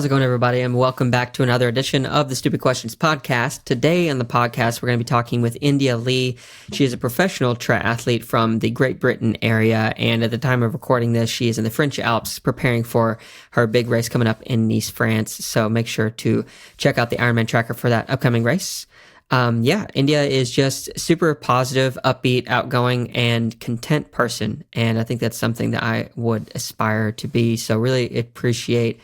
How's it going, everybody? And welcome back to another edition of the Stupid Questions podcast. Today on the podcast, we're going to be talking with India Lee. She is a professional triathlete from the Great Britain area. And at the time of recording this, she is in the French Alps preparing for her big race coming up in Nice, France. So make sure to check out the Ironman tracker for that upcoming race. India is just super positive, upbeat, outgoing, and content person. And I think that's something that I would aspire to be. So really appreciate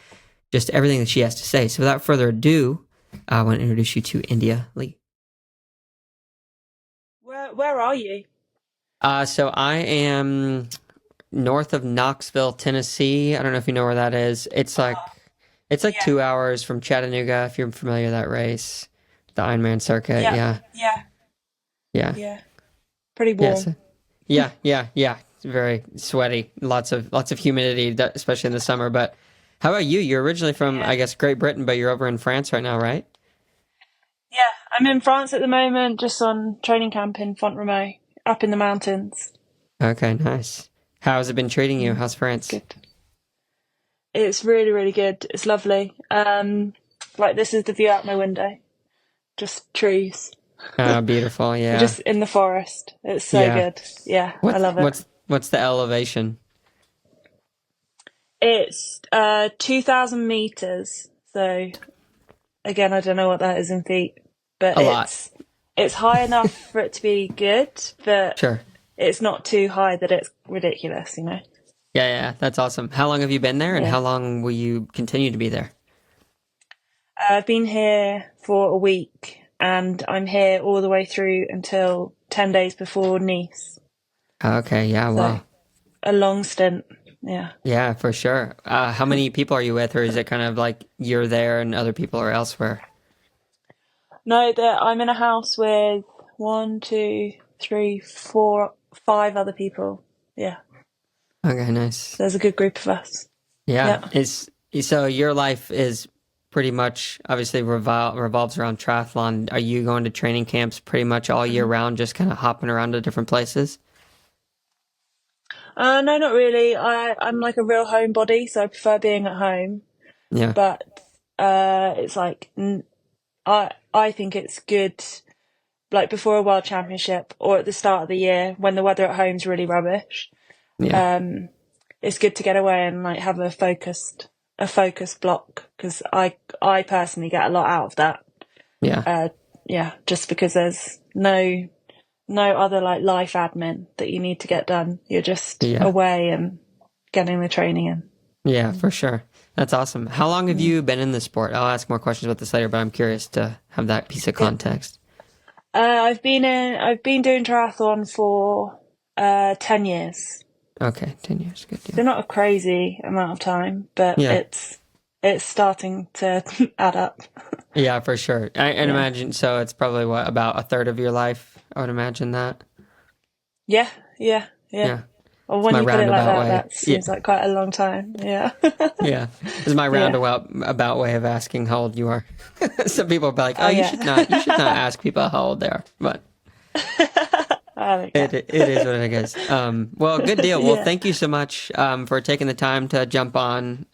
just everything that she has to say. So without further ado, I want to introduce you to India Lee. Where are you? So I am north of Knoxville, Tennessee. I don't know if you know where that is. It's like Yeah. 2 hours from Chattanooga, if you're familiar with that race. The Ironman circuit. Yeah. Pretty warm. Yeah. It's very sweaty. Lots of humidity, especially in the summer. But how about you? You're originally from, I guess, Great Britain, but you're over in France right now, right? Yeah, I'm in France at the moment, just on training camp in Font-Romeu, up in the mountains. Okay, nice. How has it been treating you? How's France? Good. It's really, really good. It's lovely. This is the view out my window. Just trees. Oh, beautiful, yeah. We're just in the forest. It's so good. Yeah, I love it. What's the elevation? It's 2,000 meters. So again, I don't know what that is in feet, but it's high enough for it to be good, but Sure. It's not too high that it's ridiculous, you know? Yeah, that's awesome. How long have you been there, and how long will you continue to be there? I've been here for a week, and I'm here all the way through until 10 days before Nice. Okay, yeah, wow. A long stint, yeah. Yeah, for sure. How many people are you with, or is it kind of like you're there and other people are elsewhere? No, I'm in a house with 1, 2, 3, 4, 5 other people. Yeah. Okay, nice. There's a good group of us. Yeah. So your life is pretty much obviously revolves around triathlon. Are you going to training camps pretty much all year round, just kind of hopping around to different places? No, not really. I'm like a real homebody, so I prefer being at home. Yeah. But it's like I think it's good, like before a world championship or at the start of the year when the weather at home's really rubbish. Yeah. It's good to get away and like have a focused block, because I personally get a lot out of that. Yeah. Just because there's no other like life admin that you need to get done. You're just away and getting the training in. Yeah, for sure. That's awesome. How long have you been in the sport? I'll ask more questions about this later, but I'm curious to have that piece of context. I've been doing triathlon for 10 years. Okay, 10 years. Good deal. So not a crazy amount of time, but it's starting to add up. Yeah, for sure. I imagine, so it's probably about a third of your life, I would imagine that. Yeah. Well, when you put it like that, that seems like quite a long time. Yeah. Yeah. This is my roundabout way of asking how old you are. Some people will be like, you should not ask people how old they are, but it is what it is. Well, good deal. Well, thank you so much for taking the time to jump on.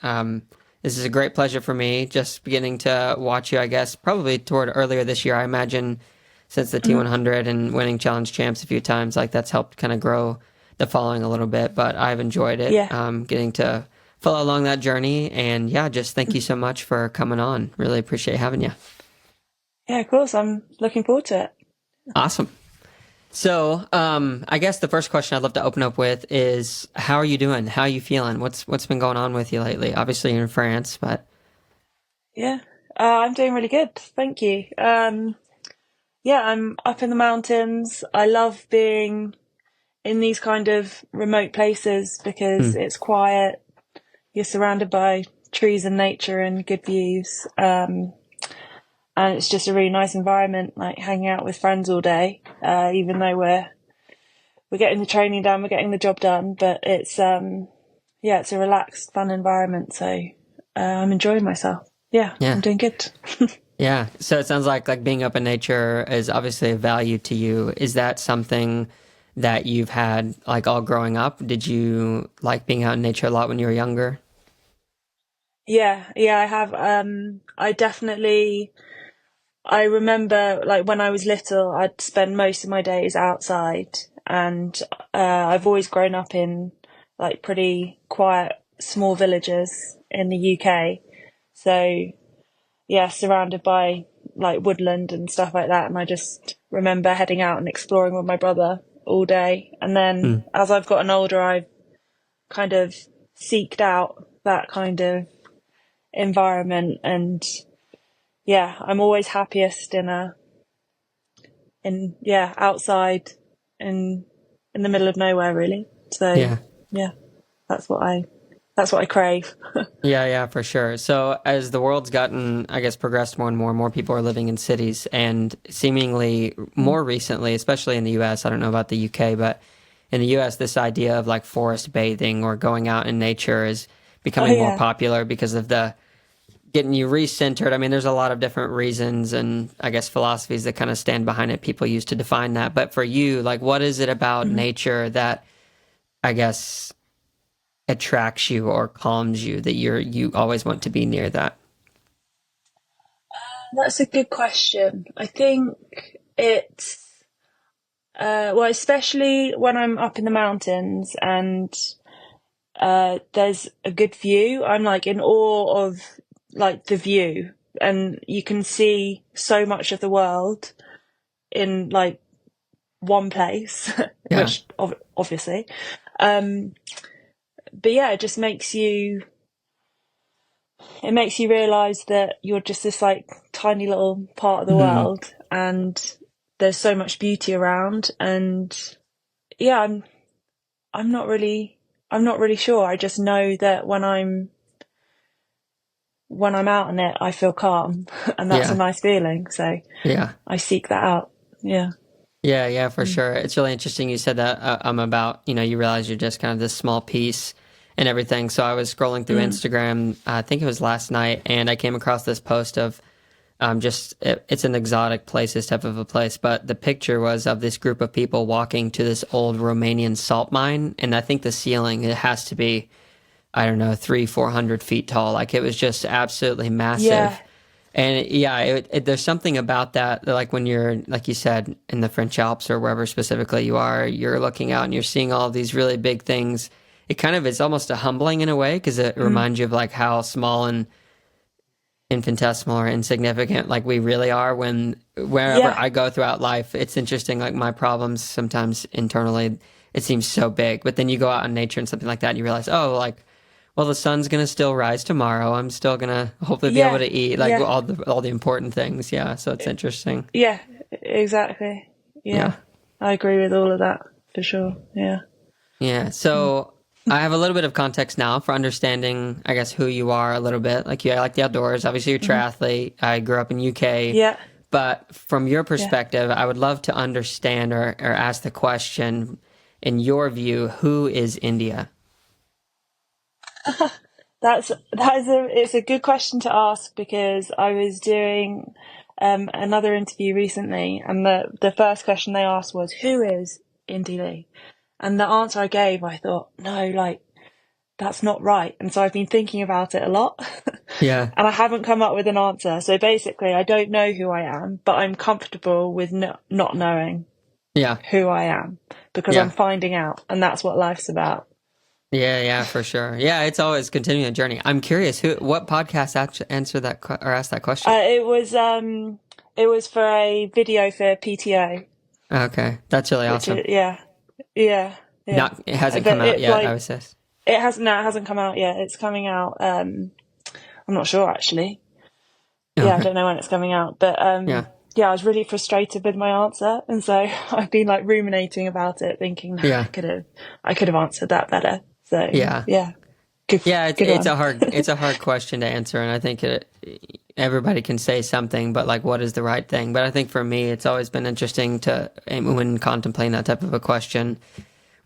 This is a great pleasure for me, just beginning to watch you, I guess, probably toward earlier this year. I imagine since the T100 and winning challenge champs a few times, like that's helped kind of grow the following a little bit, but I've enjoyed it, getting to follow along that journey. And just thank you so much for coming on. Really appreciate having you. Yeah, of course. I'm looking forward to it. Awesome. So, I guess the first question I'd love to open up with is, how are you doing? How are you feeling? What's been going on with you lately? Obviously you're in France, but. Yeah, I'm doing really good. Thank you. I'm up in the mountains. I love being in these kind of remote places because it's quiet. You're surrounded by trees and nature and good views. And it's just a really nice environment, like hanging out with friends all day, even though we're getting the training done, we're getting the job done, but it's it's a relaxed, fun environment. So I'm enjoying myself. Yeah. I'm doing good. Yeah. So it sounds like being up in nature is obviously a value to you. Is that something that you've had like all growing up? Did you like being out in nature a lot when you were younger? Yeah, I have. I remember like when I was little, I'd spend most of my days outside, and I've always grown up in like pretty quiet, small villages in the UK. So yeah, surrounded by like woodland and stuff like that. And I just remember heading out and exploring with my brother all day. And then Mm. as I've gotten older, I've kind of seeked out that kind of environment. And yeah, I'm always happiest outside in in the middle of nowhere, really. So Yeah. yeah, that's what I that's what I crave. Yeah, yeah, for sure. So as the world's gotten, I guess, progressed more and more, more people are living in cities, and seemingly Mm. more recently, especially in the US, I don't know about the UK, but in the US, this idea of like forest bathing or going out in nature is Oh becoming more yeah. popular because of the getting you recentered. I mean, there's a lot of different reasons and I guess philosophies that kind of stand behind it. People use to define that. But for you, like, what is it about Mhm. nature that I guess attracts you or calms you that you always want to be near that? That's a good question. I think it's well, especially when I'm up in the mountains and there's a good view. I'm like in awe of like the view, and you can see so much of the world in like one place, Yeah. which obviously. Um, but yeah, it makes you realize that you're just this like tiny little part of the Hmm. world, and there's so much beauty around. And yeah, I'm not really I'm not really sure. I just know that when I'm out in it, I feel calm, and that's a Yeah. nice feeling. So Yeah. I seek that out. Yeah. Yeah. Yeah, for Mm. sure. It's really interesting you said that about, you realize you're just kind of this small piece and everything. So I was scrolling through Mm. Instagram, I think it was last night, and I came across this post of it's an exotic places type of a place, but the picture was of this group of people walking to this old Romanian salt mine, and I think the ceiling it has to be I don't know 300-400 feet tall. Like it was just absolutely Yeah. massive. And yeah, there's something about that, like when you're, like you said, in the French Alps or wherever specifically you are, you're looking out and you're seeing all of these really big things. It kind of is almost a humbling in a way because it Mm. reminds you of like how small and infinitesimal or insignificant like we really are when wherever Yeah. I go throughout life. It's interesting, like my problems sometimes internally it seems so big, but then you go out in nature and something like that and you realize, oh, like, well, the sun's gonna still rise tomorrow, I'm still gonna hopefully be able Yeah. to eat, like Yeah. all the important things. Yeah, so it's interesting. Yeah. Exactly. Yeah. Yeah. I agree with all of that for sure. Yeah. Yeah. Mm. So I have a little bit of context now for understanding, I guess, who you are a little bit. Like you, I like the outdoors. Obviously, you're a Mhm. triathlete. I grew up in UK. Yeah. But from your Yeah. perspective, I would love to understand or ask the question, in your view, who is India? It's a good question to ask, because I was doing another interview recently, and the first question they asked was, "Who is Indie Lee?" And the answer I gave, I thought, no, like that's not right. And so I've been thinking about it a lot, Yeah. and I haven't come up with an answer. So basically, I don't know who I am, but I'm comfortable with not knowing Yeah. who I am, because I'm Yeah. finding out, and that's what life's about. Yeah, yeah, for sure. Yeah, it's always continuing a journey. I'm curious, what podcast actually answer that or asked that question? Uh, it was um, it was for a video for PTO, Okay, that's really which awesome. is yeah, yeah, yeah. Not, it hasn't come But out it yet, I like would say. it hasn't come out yet. It's coming out. I'm not sure actually. Yeah, I Okay. don't know when it's coming out, but Yeah. yeah, I was really frustrated with my answer, and so I've been like ruminating about it, thinking, "No, Yeah. I could have answered that better." So Yeah. yeah, good, Yeah, it's good it's one. a hard question to answer, and I think everybody can say something, but like, what is the right thing? But I think for me, it's always been interesting to when contemplating that type of a question,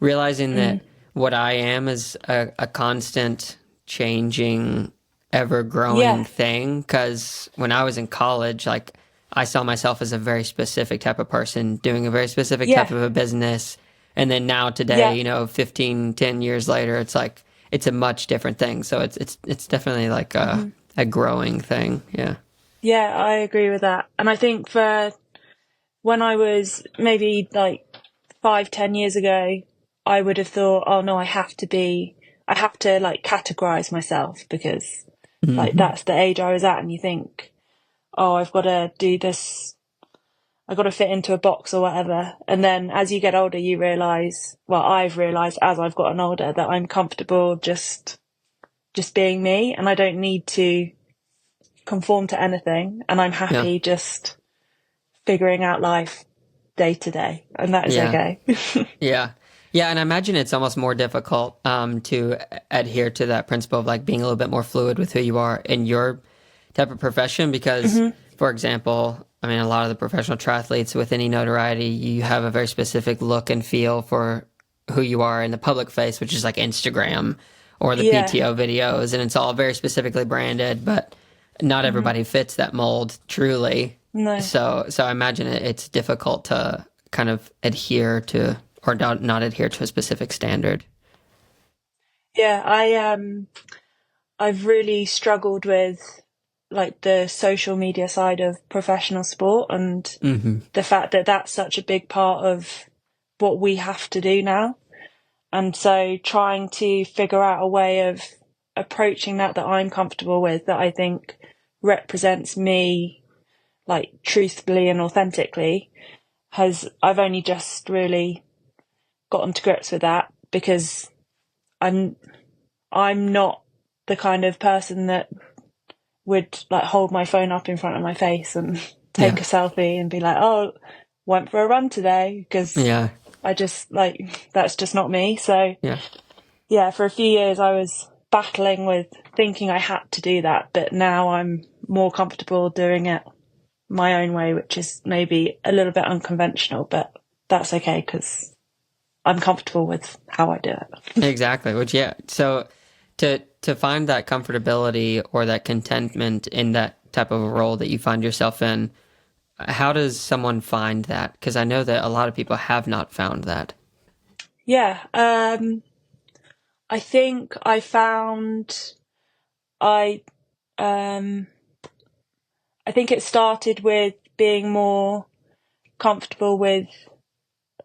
realizing Mm. that what I am is a constant changing, ever growing Yeah, thing. Because when I was in college, like I saw myself as a very specific type of person doing a very specific type yeah, of a business. And then now today, yeah, 15, 10 years later, it's like it's a much different thing. So it's definitely like a growing thing. Yeah. Yeah, I agree with that. And I think for when I was maybe like 5, 10 years ago, I would have thought, oh no, I have to like categorize myself because like Hmm. that's the age I was at. And you think, oh, I've got to do this. I've got to fit into a box or whatever. And then as you get older, you realize, well, I've realized as I've gotten older that I'm comfortable just being me and I don't need to conform to anything. And I'm Yeah. happy just figuring out life day to day. And that is Yeah. okay. Yeah. Yeah, and I imagine it's almost more difficult to adhere to that principle of like being a little bit more fluid with who you are in your type of profession because, for example, I mean, a lot of the professional triathletes with any notoriety, you have a very specific look and feel for who you are in the public face, which is like Instagram or the Yeah. PTO videos, and it's all very specifically branded, but not everybody fits that mold truly. No. So I imagine it's difficult to kind of adhere to or not adhere to a specific standard. Yeah. I've really struggled with like the social media side of professional sport and Hmm. the fact that that's such a big part of what we have to do now. And so trying to figure out a way of approaching that I'm comfortable with, that I think represents me like truthfully and authentically, I've only just really gotten to grips with that because I'm I'm not the kind of person that would like hold my phone up in front of my face and take Yeah. a selfie and be like, oh, went for a run today, because Yeah. I just like, that's just not me. So Yeah. yeah, for a few years I was battling with thinking I had to do that, but now I'm more comfortable doing it my own way, which is maybe a little bit unconventional, but that's okay because I'm comfortable with how I do it. Exactly. Which, yeah. So to find that comfortability or that contentment in that type of a role that you find yourself in, how does someone find that? Because I know that a lot of people have not found that. Yeah, I think I um I think it started with being more comfortable with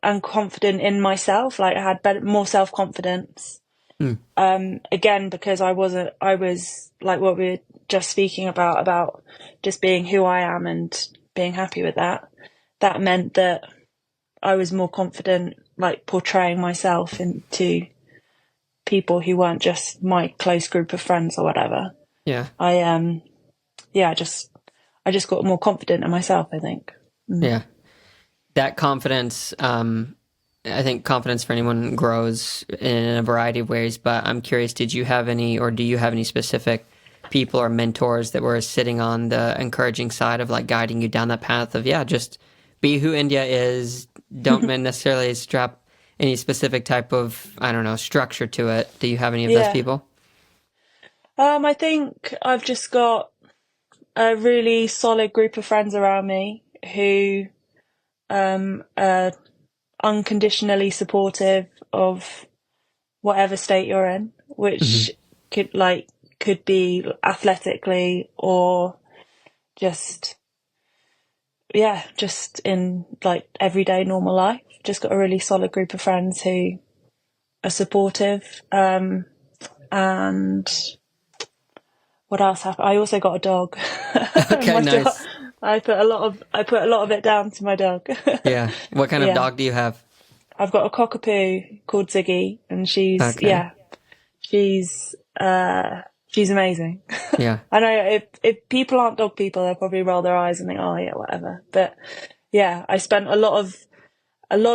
and confident in myself. Like I had more self confidence. Hmm. Again, because I was like what we were just speaking about just being who I am and being happy with that. That meant that I was more confident, like portraying myself into people who weren't just my close group of friends or whatever. Yeah. I yeah, I just got more confident in myself, I think. Yeah. That confidence, I think confidence for anyone grows in a variety of ways, but I'm curious, did you have any, or do you have any specific people or mentors that were sitting on the encouraging side of like guiding you down that path of, yeah, just be who India is, don't necessarily strap any specific type of, I don't know, structure to it. Do you have any of those Yeah. people? I think I've just got a really solid group of friends around me who are unconditionally supportive of whatever state you're in, Hmm. which could be athletically or just just in like everyday normal life. Just got a really solid group of friends who are supportive. And what else happened? I also got a dog. Okay, My dog. nice. I put a lot of it down to my dog. Yeah. What kind of Yeah. dog do you have? I've got a cockapoo called Ziggy, and Okay. she's she's amazing. Yeah. I know if people aren't dog people, they'll probably roll their eyes and think, oh yeah, whatever. But yeah, I spent a lot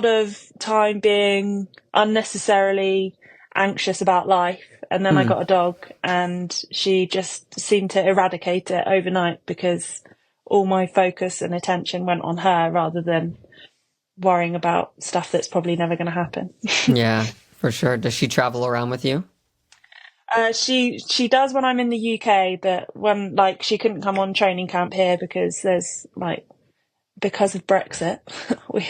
of time being unnecessarily anxious about life, and then I Mm. got a dog, and she just seemed to eradicate it overnight because all my focus and attention went on her rather than worrying about stuff that's probably never going to happen. Yeah, for sure. Does she travel around with you? She does when I'm in the UK, but when like she couldn't come on training camp here because because of Brexit,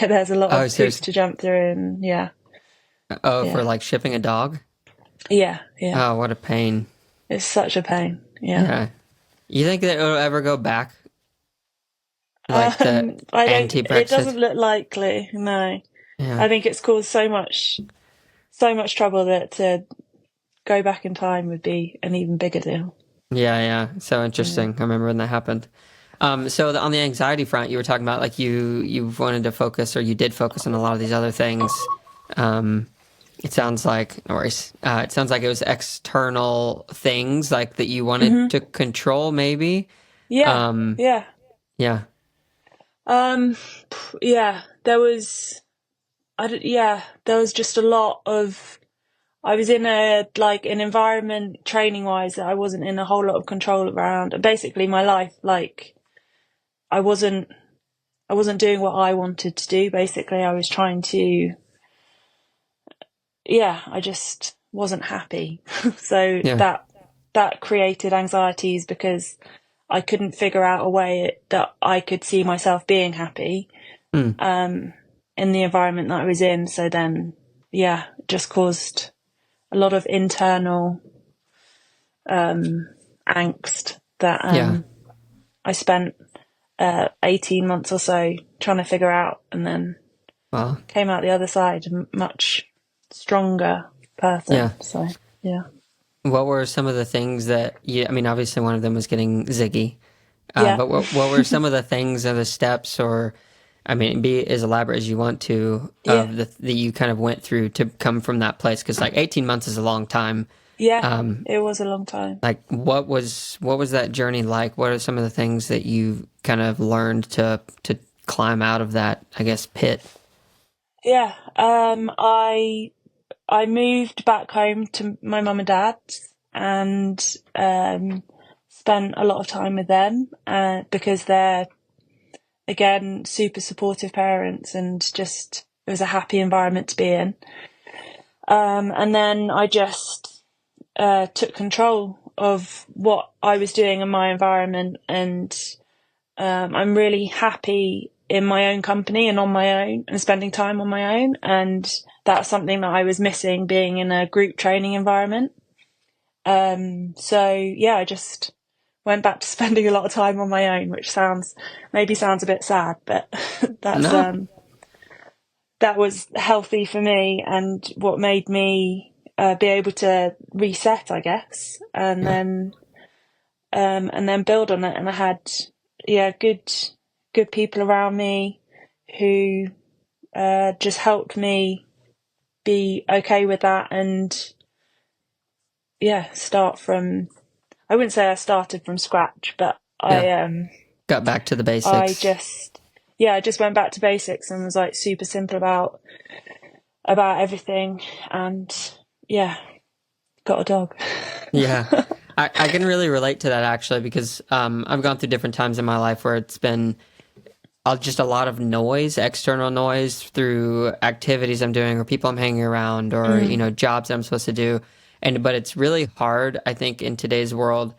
there's a lot Oh, of hoops seriously? to jump through, and Oh, for yeah, like shipping a dog? Yeah, yeah. Oh, what a pain. It's such a pain. Yeah. Yeah. You think that it'll ever go back? Like the I don't. It anti-Brexit? doesn't look likely. No, Yeah. I think it's caused so much trouble that to go back in time would be an even bigger deal. Yeah, yeah. So Yeah. interesting. I remember when that happened. So on the anxiety front, you were talking about like you wanted to focus or you did focus on a lot of these other things. Um, it sounds like, no worries. It sounds like it was external things like that you wanted Hmm. to control, maybe. Yeah. Um, Yeah. yeah, Um. Yeah. There was. Yeah. There was just a lot of. I was in an environment training wise that I wasn't in a whole lot of control around. And basically, my life, like, I wasn't. I wasn't doing what I wanted to do. Basically, I was trying to. Yeah, I just wasn't happy. So yeah, that created anxieties because I couldn't figure out a way that I could see myself being happy mm, in the environment that I was in. So then, yeah, it just caused a lot of internal angst that yeah. I spent 18 months or so trying to figure out, and then Well, came out the other side a much stronger person. yeah. So, yeah. What were some of the things that you? I mean, obviously one of them was getting ziggy. Yeah. But what were some of the things or the steps, or I mean, be as elaborate as you want to, Yeah. of the that you kind of went through to come from that place? Because like 18 months is a long time. Yeah. Um, It was a long time. like what was that journey like? What are some of the things that you kind of learned to climb out of that, I guess, pit? Yeah. I moved back home to my mum and dad's and spent a lot of time with them because they're again super supportive parents and just it was a happy environment to be in. And then I just took control of what I was doing in my environment, and I'm really happy in my own company and on my own and spending time on my own. And that's something that I was missing being in a group training environment. So yeah, I just went back to spending a lot of time on my own, which sounds a bit sad, but that's No, that was healthy for me and what made me be able to reset, I guess, yeah, and then build on it. And I had, yeah, good people around me who just helped me be okay with that. And yeah, start from. I wouldn't say I started from scratch, but yeah. Got back to the I basics. just, yeah, I just went back to basics and was like super simple about everything. And yeah, got a dog. Yeah. I can really relate to that actually because I've gone through different times in my life where it's been just a lot of noise, external noise through activities I'm doing or people I'm hanging around or, Mm, jobs that I'm supposed to do. But it's really hard, I think, in today's world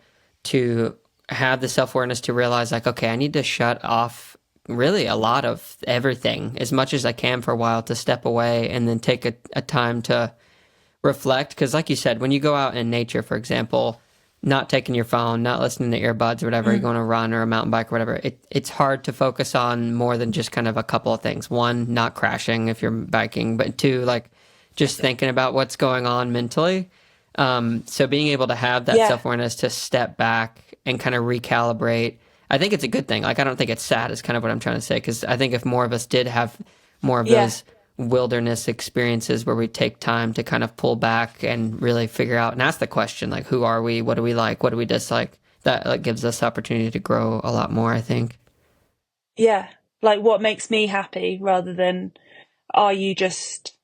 to have the self-awareness to realize like, okay, I need to shut off really a lot of everything as much as I can for a while to step away and then take a time to reflect. Because like you said, when you go out in nature, for example, not taking your phone, not listening to earbuds or whatever, you're mm, going to run or a mountain bike or whatever, it's hard to focus on more than just kind of a couple of things. One, not crashing if you're biking, but two, like just thinking about what's going on mentally. So being able to have that yeah, self awareness to step back and kind of recalibrate, I think it's a good thing. Like, I don't think it's sad, is kind of what I'm trying to say. Because I think if more of us did have more of yeah, those wilderness experiences where we take time to kind of pull back and really figure out and ask the question, like, who are we? What do we like? What do we dislike? That like, gives us the opportunity to grow a lot more, I think. yeah. Like what makes me happy rather than are you just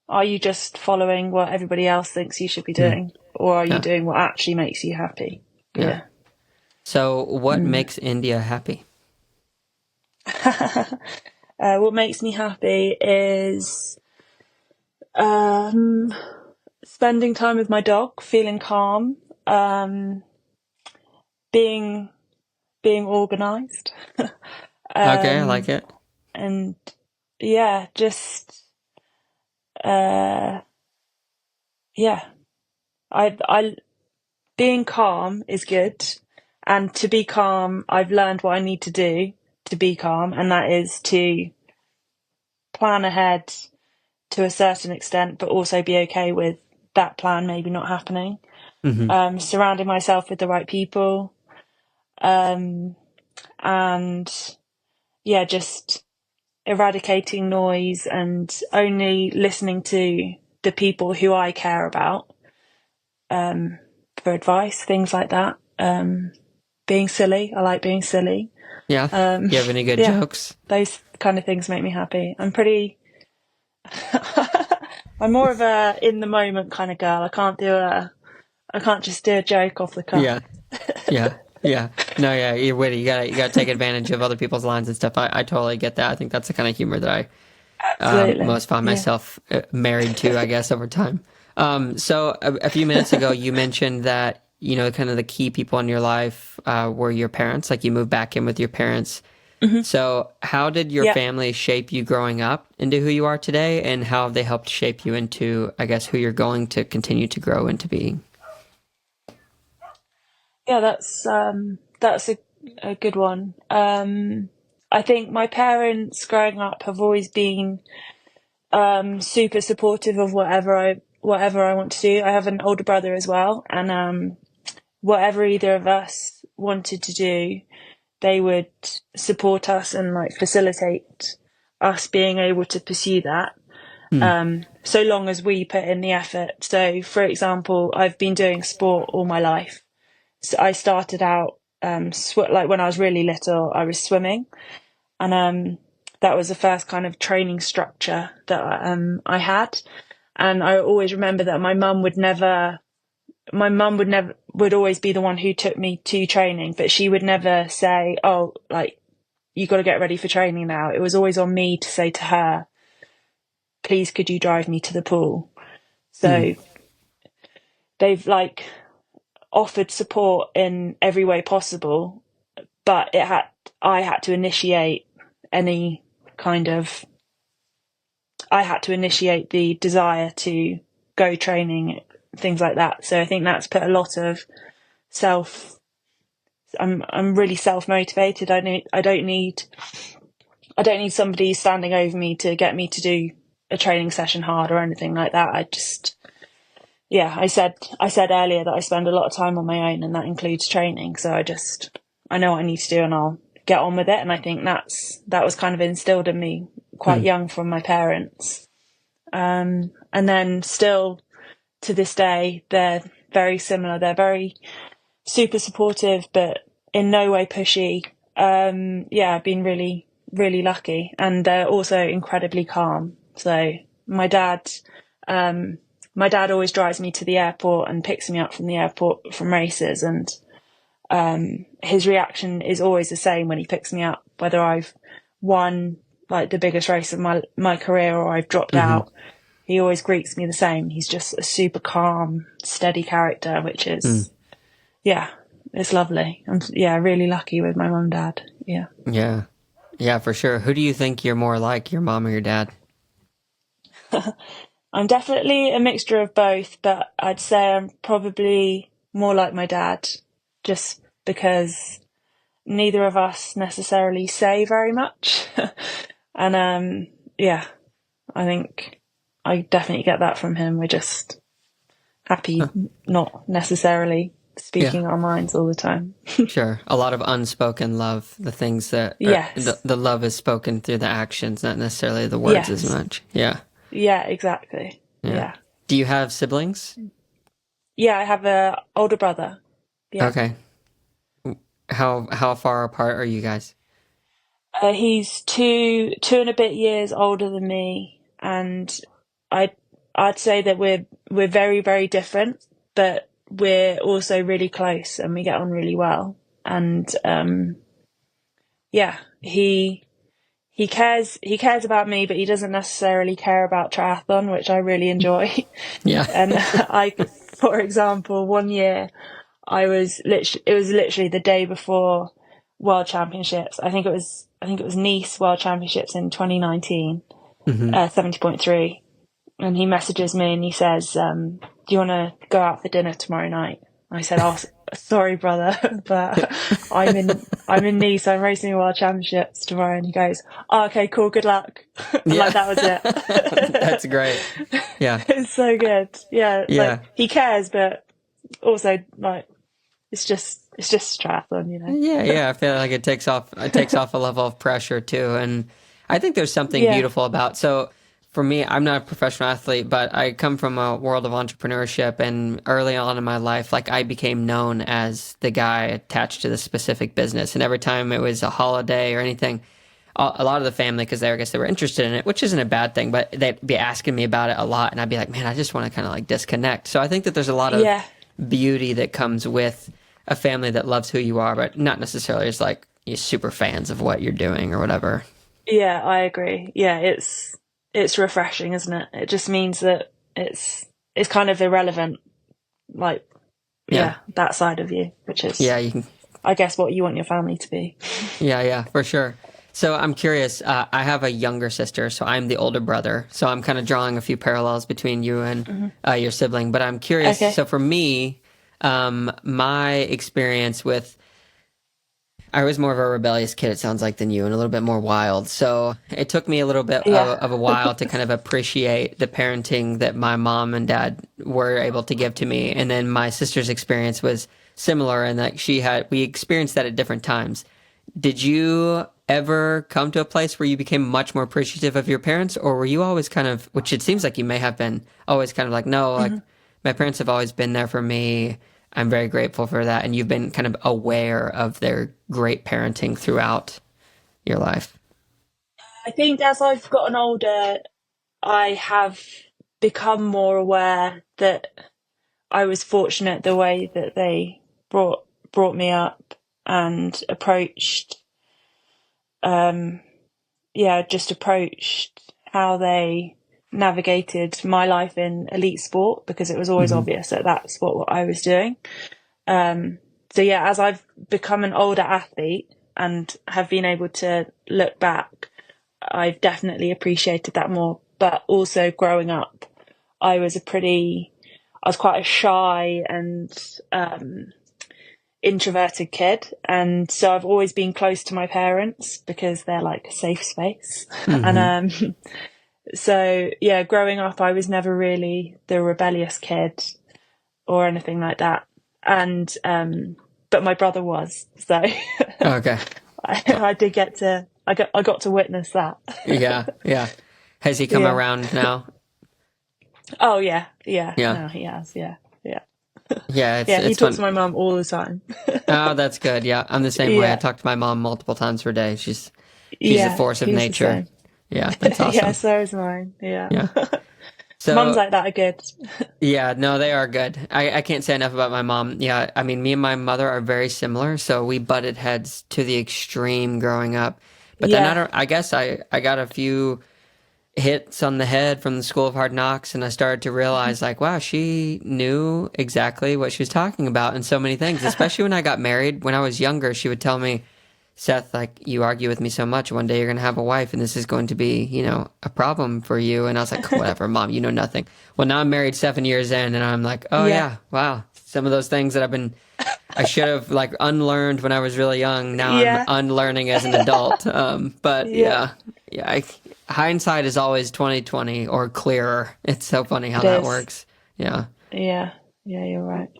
are you just following what everybody else thinks you should be Hmm. doing, or are you Yeah. doing what actually makes you happy? Yeah. Yeah. So, what Mm. makes India happy? What makes me happy is um, spending time with my dog, feeling calm, um, being being organised, Okay, I like it. and yeah, just uh, yeah, I being calm is good. And to be calm, I've learned what I need to do to be calm, and that is to plan ahead to a certain extent, but also be okay with that plan maybe not happening. Hmm. Surrounding myself with the right people, and yeah, just eradicating noise and only listening to the people who I care about, for advice, things like that. Being silly. I like being silly. Yeah. You have any good Yeah, jokes? those kind of things make me happy. I'm more of a in the moment kind of girl. I can't just do a joke off the cuff. Yeah. Yeah. Yeah. No, yeah, you're witty. You gotta take advantage of other people's lines and stuff. I totally get that. I think that's the kind of humor that I Absolutely. most find Yeah. myself married to, I guess, over time. So a few minutes ago, you mentioned that, kind of the key people in your life were your parents, like you moved back in with your parents. Hmm. So how did your Yeah. family shape you growing up into who you are today, and how have they helped shape you into, I guess, who you're going to continue to grow into being? Yeah, that's a good one. I think my parents growing up have always been super supportive of whatever I want to do. I have an older brother as well, and whatever either of us wanted to do, they would support us and like facilitate us being able to pursue that. Hmm. So long as we put in the effort. So, for example, I've been doing sport all my life. So I started out like when I was really little, I was swimming, and that was the first kind of training structure that I had. And I always remember that my mum would always be the one who took me to training, but she would never say, "Oh, like you got to get ready for training now." It was always on me to say to her, "Please, could you drive me to the pool?" Hmm. So they've like offered support in every way possible, but I had to initiate any kind of I had to initiate the desire to go training, things like that. So I think that's put a lot of self. I'm really self motivated. I don't need somebody standing over me to get me to do a training session hard or anything like that. Yeah, I said earlier that I spend a lot of time on my own, and that includes training. So I know what I need to do, and I'll get on with it. And I think that was kind of instilled in me quite Hmm. young from my parents. And then still to this day, they're very similar. They're very super supportive, but in no way pushy. Yeah, I've been really, really lucky, and they're also incredibly calm. So my dad, my dad always drives me to the airport and picks me up from the airport from races, and his reaction is always the same when he picks me up, whether I've won like the biggest race of my career or I've dropped Hmm. out. He always greets me the same. He's just a super calm, steady character, which Hmm. is, yeah, it's lovely. I'm, yeah, really lucky with my mum and dad. Yeah. Yeah. Yeah, for sure. Who do you think you're more like, your mom or your dad? I'm definitely a mixture of both, but I'd say I'm probably more like my dad, just because neither of us necessarily say very much. And yeah, I think I definitely get that from him. We're just happy, Huh. not necessarily Yeah. speaking our minds all the time. Sure. A lot of unspoken love, the things that, or Yes. the love is spoken through the actions, not necessarily the words as Yes. much. Yeah. Yeah, exactly. Yeah. Yeah. Do you have siblings? Yeah, I have a older brother. Yeah. Okay. How far apart are you guys? He's two and a bit years older than me, and I I'd say that we're very, very different, but we're also really close and we get on really well. And yeah, he cares about me, but he doesn't necessarily care about triathlon, which I really enjoy. Yeah. And for example, one year it was literally the day before World Championships. I think it was Nice World Championships in 2019, Hmm. 70.3. and he messages me and he says, do you want to go out for dinner tomorrow night? I said, oh, sorry, brother, but I'm in Nice. I'm racing the World Championships tomorrow. And he goes, oh, okay, cool. Good luck. And Yeah. like, that was it. That's great. Yeah. It's so good. Yeah. Yeah. Like, he cares, but also like, it's just triathlon, you know? Yeah. Yeah. I feel like it takes off a level of pressure too. And I think there's something Yeah. beautiful about, so for me, I'm not a professional athlete, but I come from a world of entrepreneurship, and early on in my life, like I became known as the guy attached to the specific business. And every time it was a holiday or anything, a lot of the family, because I guess they were interested in it, which isn't a bad thing, but they'd be asking me about it a lot, and I'd be like, man, I just want to kind of like disconnect. So I think that there's a lot of Yeah. beauty that comes with a family that loves who you are, but not necessarily as like you're super fans of what you're doing or whatever. Yeah, I agree. Yeah, it's refreshing, isn't it? It just means that it's kind of irrelevant, like Yeah. that side of you, which is Yeah, you can. I guess what you want your family to be. Yeah, yeah, for sure. So I'm curious. I have a younger sister, so I'm the older brother. So I'm kind of drawing a few parallels between you and your sibling. But I'm curious. Okay. So for me, my experience with, I was more of a rebellious kid, it sounds like, than you, and a little bit more wild. So it took me a little bit Yeah. of a while to kind of appreciate the parenting that my mom and dad were able to give to me. And then my sister's experience was similar in that we experienced that at different times. Did you ever come to a place where you became much more appreciative of your parents, or were you always kind of, which it seems like you may have been, always kind of like, no, like my parents have always been there for me. I'm very grateful for that. And you've been kind of aware of their great parenting throughout your life. I think as I've gotten older, I have become more aware that I was fortunate the way that they brought me up and approached just approached how they navigated my life in elite sport, because it was always obvious that that's what I was doing. So yeah, as I've become an older athlete and have been able to look back, I've definitely appreciated that more. But also growing up, I was quite a shy and introverted kid, and so I've always been close to my parents because they're like a safe space. And so yeah, growing up, I was never really the rebellious kid or anything like that. And but my brother was, so Okay. I did get to I got to witness that. Yeah. Yeah. Has he come Yeah. around now? Oh yeah. Yeah. No, he has. Yeah. Yeah. Yeah, he It's talks fun. to my mum all the time. Oh, that's good. Yeah. I'm the same way. I Yeah. talk to my mom multiple times per day. She's a Yeah, force of he's the nature. same. Yeah. That's awesome. Yeah, so is mine. Yeah. Yeah. So Mums like that are good. yeah, no, they are good. I can't say enough about my mom. Yeah, I mean, me and my mother are very similar, so we butted heads to the extreme growing up. But then Yeah. I guess I got a few hits on the head from the School of Hard Knocks, and I started to realize, like, wow, she knew exactly what she was talking about in so many things. Especially when I got married. When I was younger, she would tell me, Seth, like, you argue with me so much. One day you're going to have a wife, and this is going to be, a problem for you. And I was like, whatever, Mom, you know nothing. Well, now I'm married 7 years in, and I'm like, oh, yeah, wow. Some of those things that I should have, like, unlearned when I was really young. Now Yeah. I'm unlearning as an adult. But Yeah. hindsight is always 20/20 or clearer. It's so funny how It that is. works. Yeah. Yeah, you're right.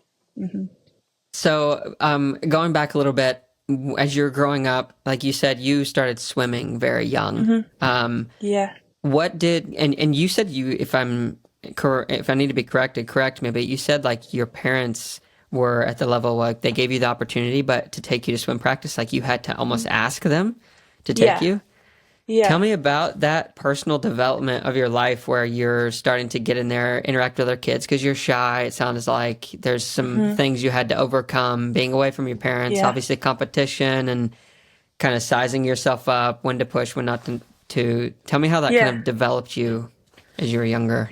So, going back a little bit, as you're growing up, like you said, you started swimming very young. Yeah. What did and you said if I need to be corrected, correct me, but you said like your parents were at the level like they gave you the opportunity, but to take you to swim practice, like you had to almost ask them to take Yeah. you. Yeah. Tell me about that personal development of your life where you're starting to get in there, interact with other kids because you're shy. It sounds like there's some things you had to overcome, being away from your parents, Yeah. obviously competition and kind of sizing yourself up, when to push, when not to. Tell me how that Yeah. kind of developed you as you were younger.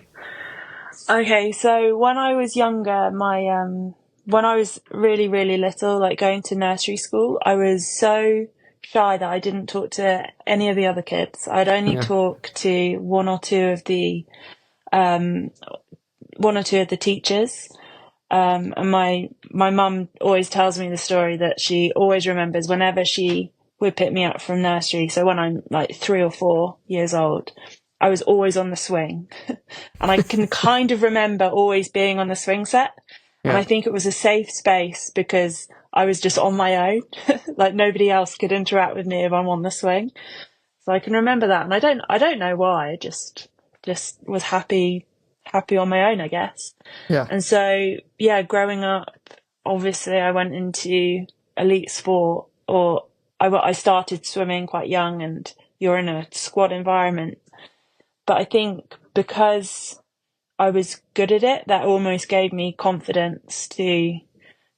Okay, so when I was younger, when I was really, really little, like going to nursery school, I was so shy that I didn't talk to any of the other kids. I'd only Yeah. talk to one or two of the one or two of the teachers. And my mum always tells me the story that she always remembers whenever she would pick me up from nursery. So when I'm like 3 or 4 years old, I was always on the swing. And I can kind of remember always being on the swing set. And Yeah. I think it was a safe space because I was just on my own. Like nobody else could interact with me if I'm on the swing. So I can remember that. And I don't know why. I just was happy on my own, I guess. Yeah. And so, yeah, growing up, obviously I went into elite sport, or I started swimming quite young, and you're in a squad environment. But I think because I was good at it, that almost gave me confidence to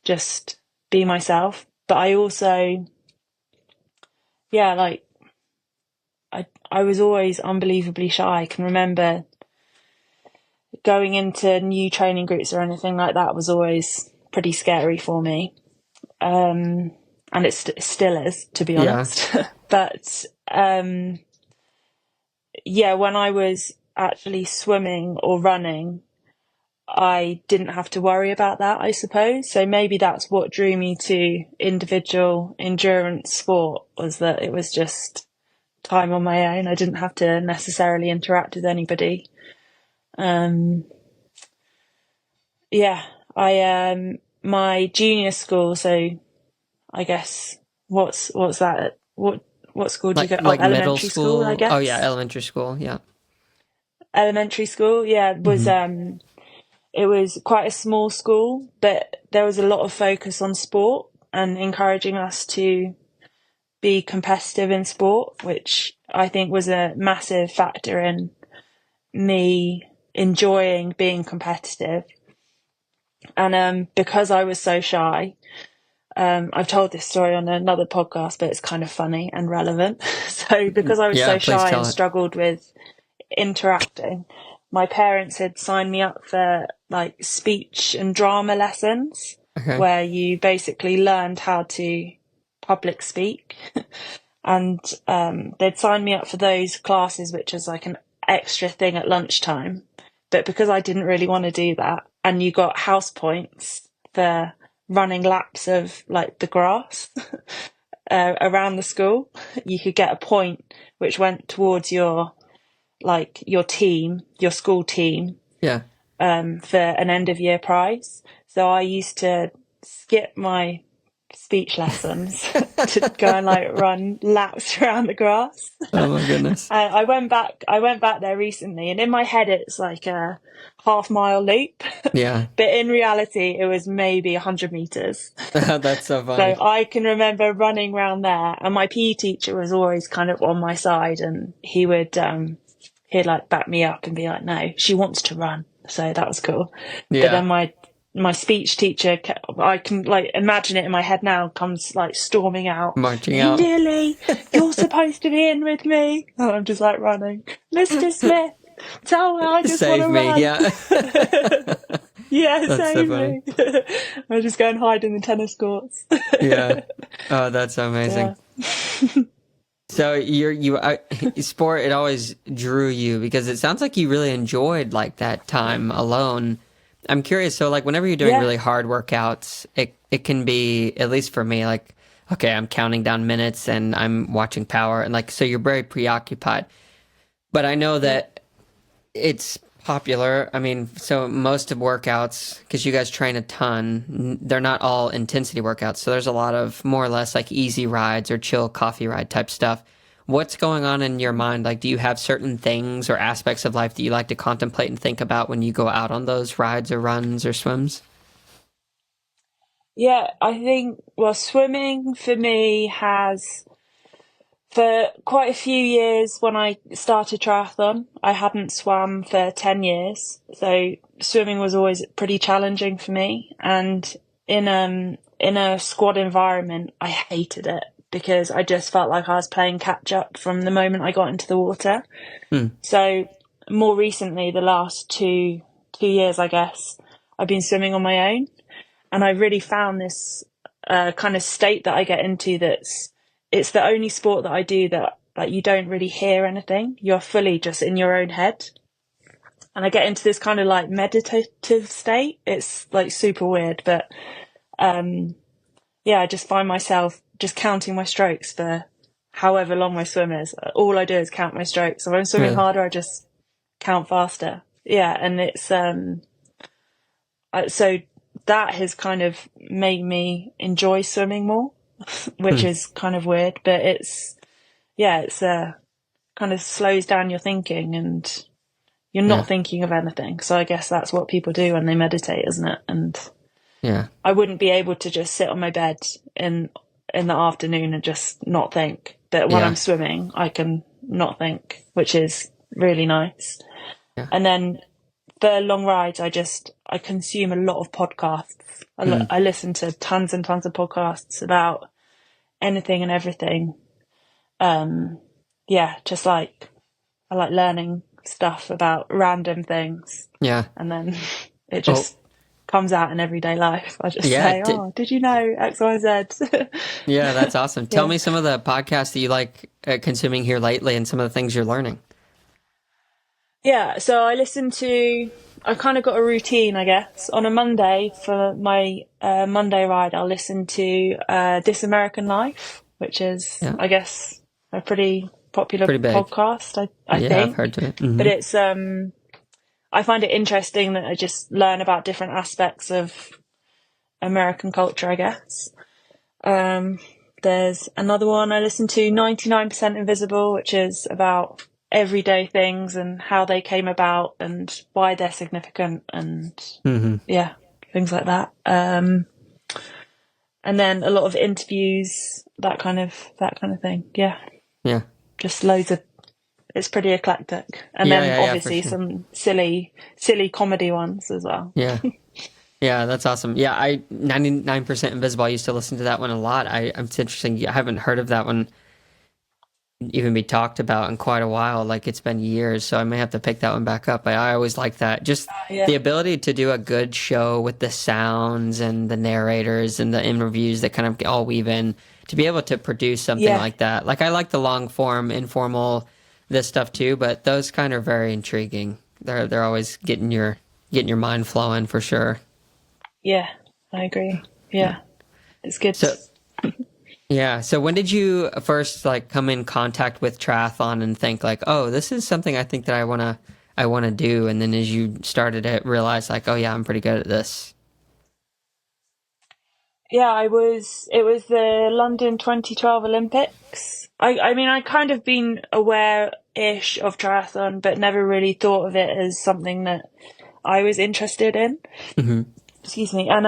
just be myself. But I also, yeah, like I was always unbelievably shy. I can remember going into new training groups or anything like that was always pretty scary for me. And it still is, to be Yeah. honest. But yeah, when I was actually swimming or running, I didn't have to worry about that, I suppose. So maybe that's what drew me to individual endurance sport, was that it was just time on my own. I didn't have to necessarily interact with anybody. Yeah, my junior school, so I guess what's that? What school do you go? Oh, Like middle elementary school, I school. Oh yeah, guess. elementary school. Yeah. Elementary school, yeah, was Hmm. it was quite a small school, but there was a lot of focus on sport and encouraging us to be competitive in sport, which I think was a massive factor in me enjoying being competitive. And because I was so shy, I've told this story on another podcast, but it's kind of funny and relevant. So because I was Yeah. so Please shy tell and it. struggled with interacting, my parents had signed me up for like speech and drama lessons, Okay. where you basically learned how to public speak. And they'd signed me up for those classes, which is like an extra thing at lunchtime. But because I didn't really want to do that, and you got house points for running laps of like the grass around the school, you could get a point which went towards your team, your school team, Yeah. for an end of year prize. So I used to skip my speech lessons to go and like run laps around the grass. Oh my goodness. And I went back there recently, and in my head it's like a half-mile loop, Yeah. but in reality it was maybe 100 meters. That's so So funny. I can remember running around there, and my PE teacher was always kind of on my side, and he'd like back me up and be like, no, she wants to run. So that was cool. But Yeah. then my speech teacher, I can like imagine it in my head now, comes like storming out, Marching out. India Lee, you're supposed to be in with me. And I'm just like running, Mr. Smith, tell her I just want Save to me. run. Yeah. Yeah, That's so save funny. me. I just go and hide in the tennis courts. Yeah. Oh, that's so Yeah. amazing. So sport, it always drew you because it sounds like you really enjoyed like that time alone. I'm curious. So like whenever you're doing Yeah. really hard workouts, it can be, at least for me, like, okay, I'm counting down minutes and I'm watching power, and like, so you're very preoccupied. But I know Yeah. that it's popular. I mean, so most of workouts, because you guys train a ton, they're not all intensity workouts. So there's a lot of more or less like easy rides or chill coffee ride type stuff. What's going on in your mind? Like, do you have certain things or aspects of life that you like to contemplate and think about when you go out on those rides or runs or swims? Yeah, I think, well, swimming for me has, for quite a few years when I started triathlon, I hadn't swam for 10 years. So swimming was always pretty challenging for me. And in a squad environment, I hated it because I just felt like I was playing catch up from the moment I got into the water. Hmm. So more recently, the last two years, I guess, I've been swimming on my own. And I really found this kind of state that I get into, it's the only sport that I do that like you don't really hear anything. You're fully just in your own head. and I get into this kind of like meditative state. It's like super weird, but I just find myself just counting my strokes for however long my swim is. All I do is count my strokes. So when I'm swimming Really? harder, I just count faster. Yeah, and it's so that has kind of made me enjoy swimming more, which is kind of weird, but it's kind of slows down your thinking and you're not thinking of anything. So I guess that's what people do when they meditate, isn't it? And Yeah. I wouldn't be able to just sit on my bed in the afternoon and just not think. But when I'm swimming, I can not think, which is really nice. Yeah. And then for long rides, I consume a lot of podcasts. I listen to tons and tons of podcasts about anything and everything. Just like I like learning stuff about random things. Yeah. And then it just comes out in everyday life. I just say, did you know X, Y, Z? Yeah, that's awesome. Tell me some of the podcasts that you like consuming here lately and some of the things you're learning. Yeah, so I kind of got a routine, I guess. On a Monday for my Monday ride, I'll listen to This American Life, which is, I guess, a pretty popular podcast, I think. I've heard of it. Mm-hmm. But it's, I find it interesting that I just learn about different aspects of American culture, I guess. There's another one I listen to, 99% Invisible, which is about everyday things and how they came about and why they're significant and things like that. And then a lot of interviews, that kind of thing. Yeah. Yeah. Just loads of, it's pretty eclectic. And then obviously some silly comedy ones as well. Yeah. Yeah, that's awesome. Yeah, 99% Invisible. I used to listen to that one a lot. It's interesting. I haven't heard of that one even be talked about in quite a while. Like it's been years, so I may have to pick that one back up. I always like that. Just the ability to do a good show with the sounds and the narrators and the interviews that kind of all weave in, to be able to produce something like that. Like I like the long form, informal, this stuff too, but those kind of very intriguing. They're always getting your mind flowing for sure. Yeah, I agree. Yeah. It's good. So when did you first like come in contact with triathlon and think like, oh, this is something I think that I wanna do, and then as you started it, realize like, oh yeah, I'm pretty good at this? Yeah, it was the London 2012 Olympics. I mean, I kind of been aware-ish of triathlon, but never really thought of it as something that I was interested in. Mm-hmm. Excuse me. And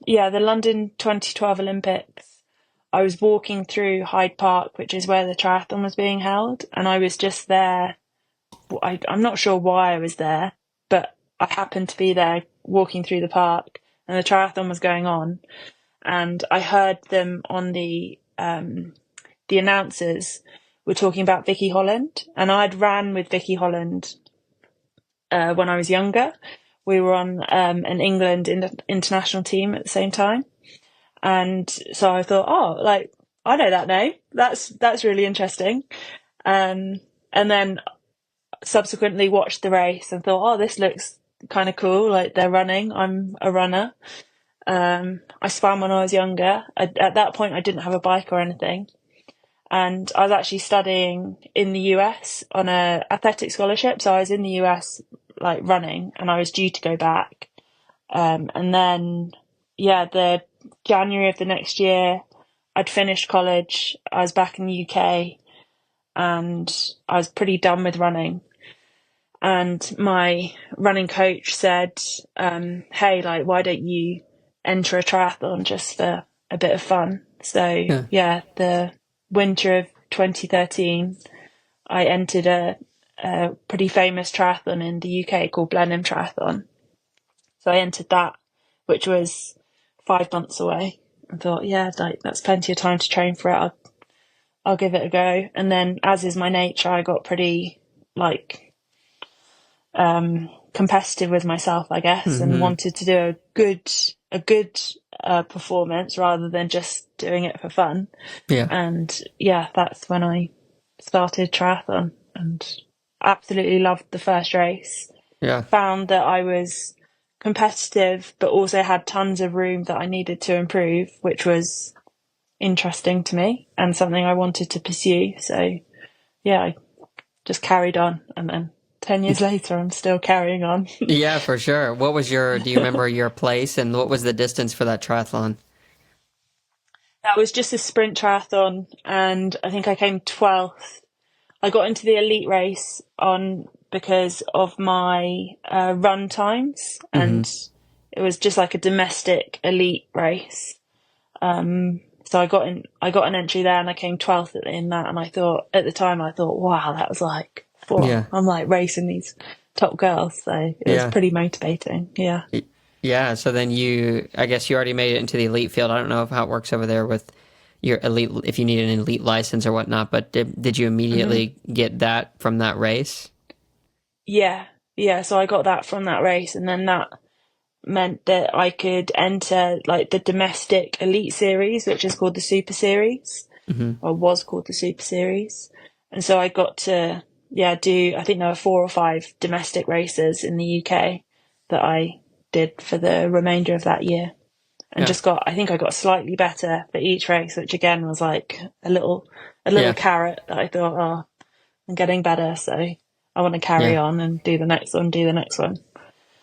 the London 2012 Olympics, I was walking through Hyde Park, which is where the triathlon was being held, and I was just there. I'm not sure why I was there, but I happened to be there walking through the park, and the triathlon was going on, and I heard them on the announcers were talking about Vicky Holland, and I'd ran with Vicky Holland when I was younger. We were on an England international team at the same time. And so I thought, I know that name. That's really interesting. And then subsequently watched the race and thought, this looks kind of cool. Like they're running. I'm a runner. I swam when I was younger. At that point, I didn't have a bike or anything. And I was actually studying in the US on a athletic scholarship. So I was in the US, like running, and I was due to go back. And then, the January of the next year, I'd finished college. I was back in the UK and I was pretty done with running. And my running coach said, hey, like, why don't you enter a triathlon just for a bit of fun? So the winter of 2013, I entered a pretty famous triathlon in the UK called Blenheim Triathlon. So I entered that, which was 5 months away, and thought, that's plenty of time to train for it. I'll give it a go. And then, as is my nature, I got pretty competitive with myself, I guess, and wanted to do a good performance rather than just doing it for fun. Yeah. And that's when I started triathlon and absolutely loved the first race. Yeah. found that I was competitive, but also had tons of room that I needed to improve, which was interesting to me and something I wanted to pursue. So yeah, I just carried on, and then 10 years later, I'm still carrying on. Yeah, for sure. Do you remember your place and what was the distance for that triathlon? That was just a sprint triathlon, and I think I came 12th. I got into the elite race on because of my run times, Hmm. and it was just like a domestic elite race. So I got an entry there, and I came 12th in that. And I thought at the time, I thought, wow, that was like, whoa, Yeah. I'm like racing these top girls. So it was Yeah. pretty motivating. Yeah. Yeah. So then I guess you already made it into the elite field. I don't know how it works over there with your elite, if you need an elite license or whatnot, but did you Hmm. immediately get that from that race? Yeah. Yeah. So I got that from that race, and then that meant that I could enter like the domestic elite series, which is called the Super Series, Hmm. or was called the Super Series. And so I got to, yeah, do, I think there were 4 or 5 domestic races in the UK that I did for the remainder of that year. And Yeah. just got, I think I got slightly better for each race, which again was like a little Yeah. carrot that I thought, oh, I'm getting better. So I want to carry Yeah. on and do the next one, do the next one.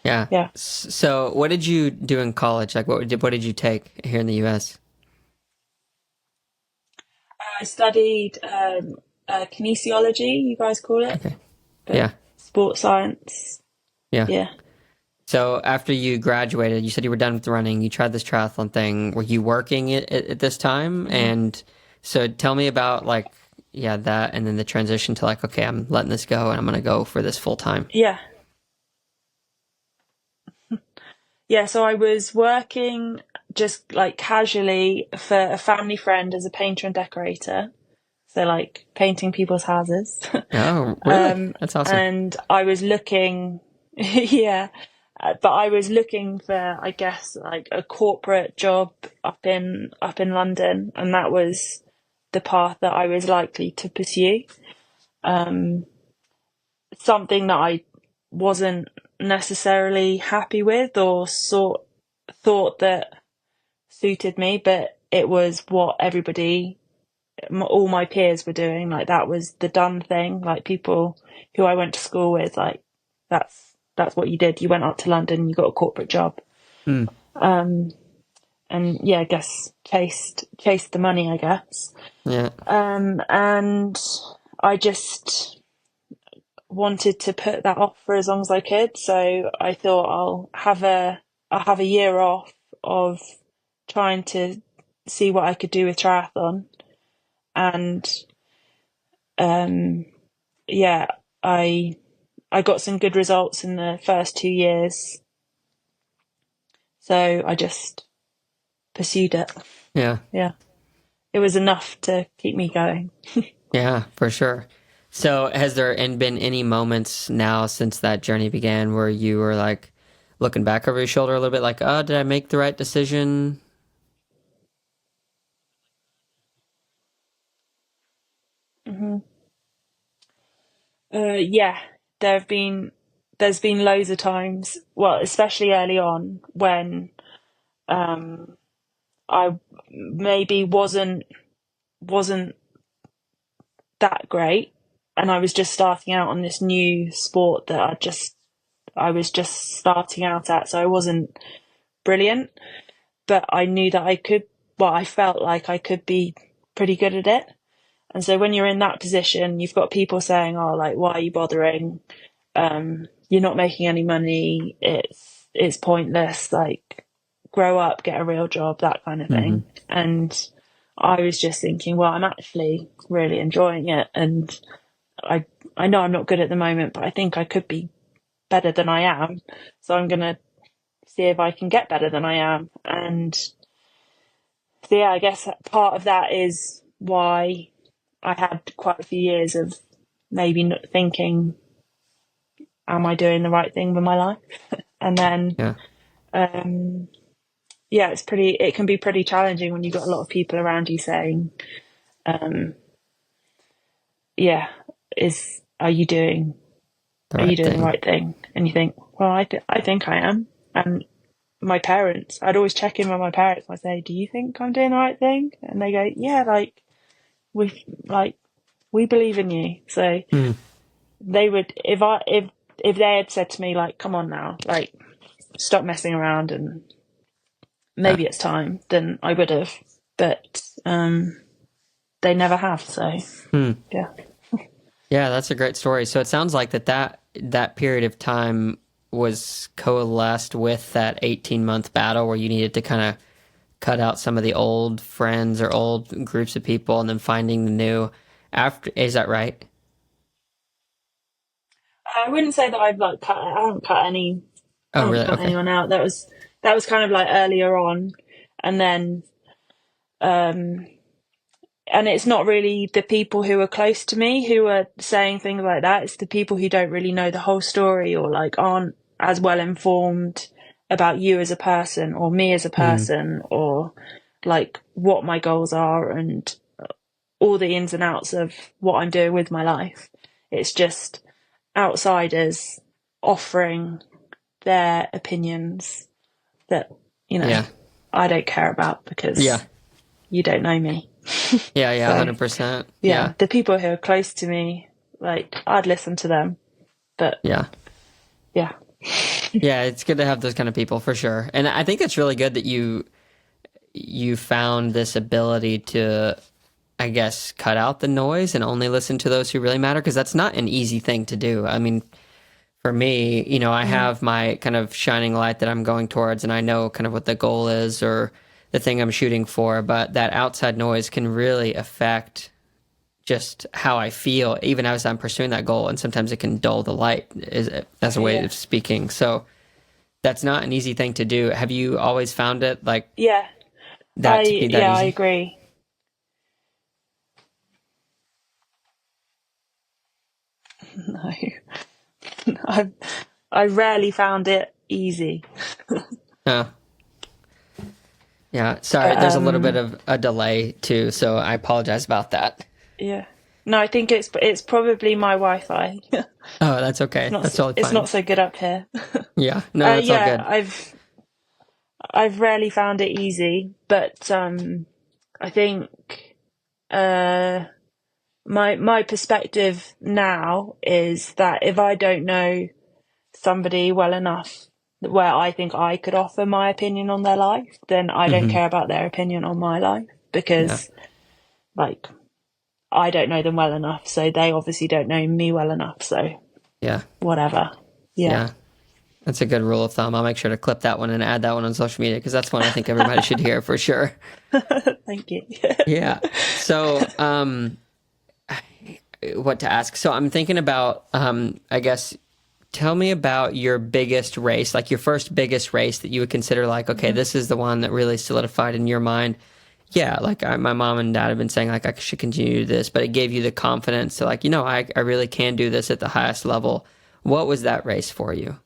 Yeah. Yeah. So what did you do in college? Like what did you take here in the US? I studied kinesiology, you guys call it, Okay. but Yeah. sports science. Yeah. Yeah. So after you graduated, you said you were done with running. You tried this triathlon thing. Were you working at this time? Hmm. And so tell me about like, yeah, that, and then the transition to like, okay, I'm letting this go and I'm gonna go for this full time. Yeah. Yeah. So I was working just like casually for a family friend as a painter and decorator. So like painting people's houses. Oh, really? That's awesome. And I was looking, yeah, but I was looking for, I guess, like a corporate job up in London, and that was the path that I was likely to pursue. Um, Something that I wasn't necessarily happy with or thought that suited me, but it was what all my peers were doing. Like that was the done thing. Like people who I went to school with, like that's what you did. You went up to London, you got a corporate job, Hmm. um, and yeah, I guess chased the money, I guess. Yeah. And I just wanted to put that off for as long as I could. So I thought I'll have a year off of trying to see what I could do with triathlon. And um, yeah, I I got some good results in the first 2 years, so I just pursued it. Yeah. Yeah, it was enough to keep me going. Yeah, for sure. So has there been any moments now since that journey began where you were like looking back over your shoulder a little bit like, oh, did I make the right decision? Hmm. Yeah, there have been there's been loads of times, well, especially early on when um, I maybe wasn't that great, and I was just starting out on this new sport that I was just starting out at, so I wasn't brilliant, but I knew that I could, well, I felt like I could be pretty good at it. And so when you're in that position, you've got people saying, oh, like, why are you bothering? You're not making any money. It's pointless. Like, grow up, get a real job, that kind of Hmm. thing. And I was just thinking, well, I'm actually really enjoying it. And I, I know I'm not good at the moment, but I think I could be better than I am. So I'm going to see if I can get better than I am. And so, yeah, I guess part of that is why I had quite a few years of maybe not thinking, am I doing the right thing with my life? And then, Yeah. um, yeah, it can be pretty challenging when you've got a lot of people around you saying, um, yeah, are you doing The are you right doing the thing. right thing? And you think, well, I think I am. And my parents, I'd always check in with my parents. I say, do you think I'm doing the right thing? And they go, yeah, we like we believe in you. So Hmm. they would, if they had said to me like, come on now, like stop messing around and Yeah. maybe it's time, then I would have. But they never have. So Hmm. yeah. Yeah, that's a great story. So it sounds like that period of time was coalesced with that 18-month battle where you needed to kind of cut out some of the old friends or old groups of people and then finding the new after. Is that right? I wouldn't say that I've like cut. I Oh, haven't really? cut Okay. anyone out. That was kind of like earlier on, and then um, and it's not really the people who are close to me who are saying things like that. It's the people who don't really know the whole story or like aren't as well informed about you as a person or me as a Hmm. person or like what my goals are and all the ins and outs of what I'm doing with my life. It's just outsiders offering their opinions that, you know, Yeah. I don't care about Yeah. because you don't know me. Yeah. Yeah. So 100%. yeah, Yeah. the people who are close to me, like I'd listen to them, but Yeah. yeah, Yeah. It's good to have those kind of people for sure. And I think it's really good that you found this ability to, I guess, cut out the noise and only listen to those who really matter, because that's not an easy thing to do. I mean, for me, I mm, have my kind of shining light that I'm going towards, and I know kind of what the goal is or the thing I'm shooting for, but that outside noise can really affect just how I feel, even as I'm pursuing that goal. And sometimes it can dull the light, as a way yeah, of speaking. So that's not an easy thing to do. Have you always found it like yeah. that to be that I easy? agree. No, I I rarely found it easy, Oh, yeah. Sorry, but there's a little bit of a delay too, so I apologize about that. yeah. No, I think it's probably my Wi-Fi. Oh, that's okay. That's totally It's fine. not so good up here. Yeah, no, that's all Yeah, good. I've rarely found it easy, but I think uh, my perspective now is that if I don't know somebody well enough where I think I could offer my opinion on their life, then I don't Hmm. care about their opinion on my life Yeah, because like I don't know them well enough, so they obviously don't know me well enough, so yeah, whatever. Yeah. yeah. That's a good rule of thumb. I'll make sure to clip that one and add that one on social media, because that's one I think everybody should hear for sure. Thank you. Yeah. So, what to ask? So I'm thinking about, I guess, tell me about your biggest race, like your first biggest race that you would consider like, okay, Mhm. this is the one that really solidified in your mind. Yeah, like my mom and dad have been saying like I should continue to do this, but it gave you the confidence to like, I really can do this at the highest level. What was that race for you?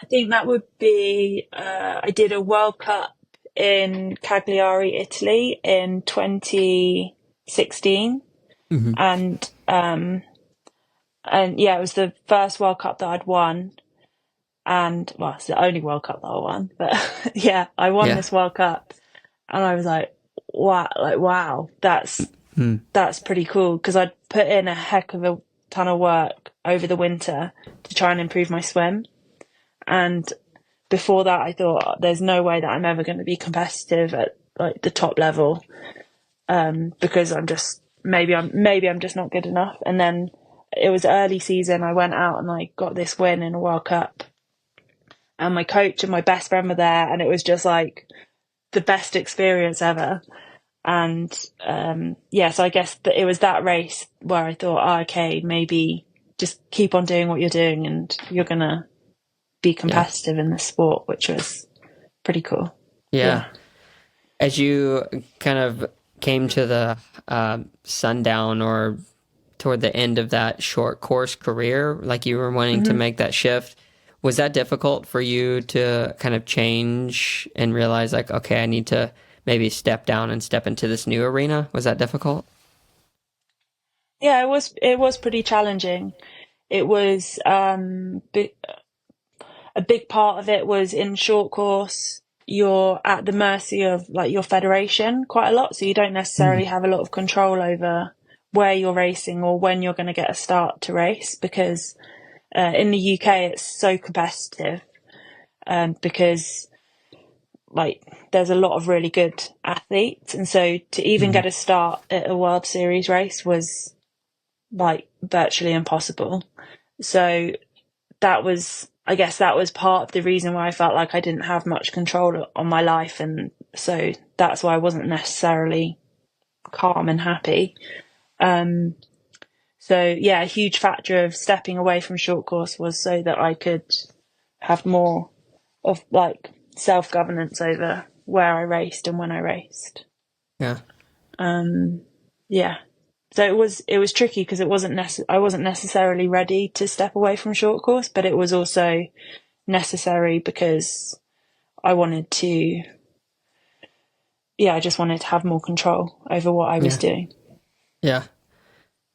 I think that would be I did a World Cup in Cagliari, Italy in 2016 Hmm. and yeah, it was the first World Cup that I'd won and well, it's the only World Cup that I won, but yeah, I won Yeah. this World Cup and I was wow, Mm. that's pretty cool because I'd put in a heck of a ton of work over the winter to try and improve my swim. And before that, I thought there's no way that I'm ever going to be competitive at like the top level because maybe I'm just not good enough. And then it was early season. I went out and I got this win in a World Cup, and my coach and my best friend were there, and it was just like the best experience ever. And yeah, so I guess that it was that race where I thought, oh, okay, maybe just keep on doing what you're doing, and you're gonna be Yeah. competitive in the sport, which was pretty cool. Yeah. Yeah. As you kind of came to the sundown or toward the end of that short course career, like you were wanting to Hmm. make that shift, was that difficult for you to kind of change and realize like, okay, I need to maybe step down and step into this new arena? Was that difficult? Yeah, it was pretty challenging. it was a big part of it was in short course. You're at the mercy of like your federation quite a lot, so you don't necessarily have a lot of control over where you're racing or when you're going to get a start to race, because in the UK it's so competitive, because like there's a lot of really good athletes, and so to even get a start at a World Series race was like virtually impossible. So I guess that was part of the reason why I felt like I didn't have much control on my life, and so that's why I wasn't necessarily calm and happy. So yeah, a huge factor of stepping away from short course was so that I could have more of like self-governance over where I raced and when I raced. Yeah. Yeah. So it was tricky because I wasn't necessarily ready to step away from short course, but it was also necessary because I wanted to, I just wanted to have more control over what I was doing. Yeah.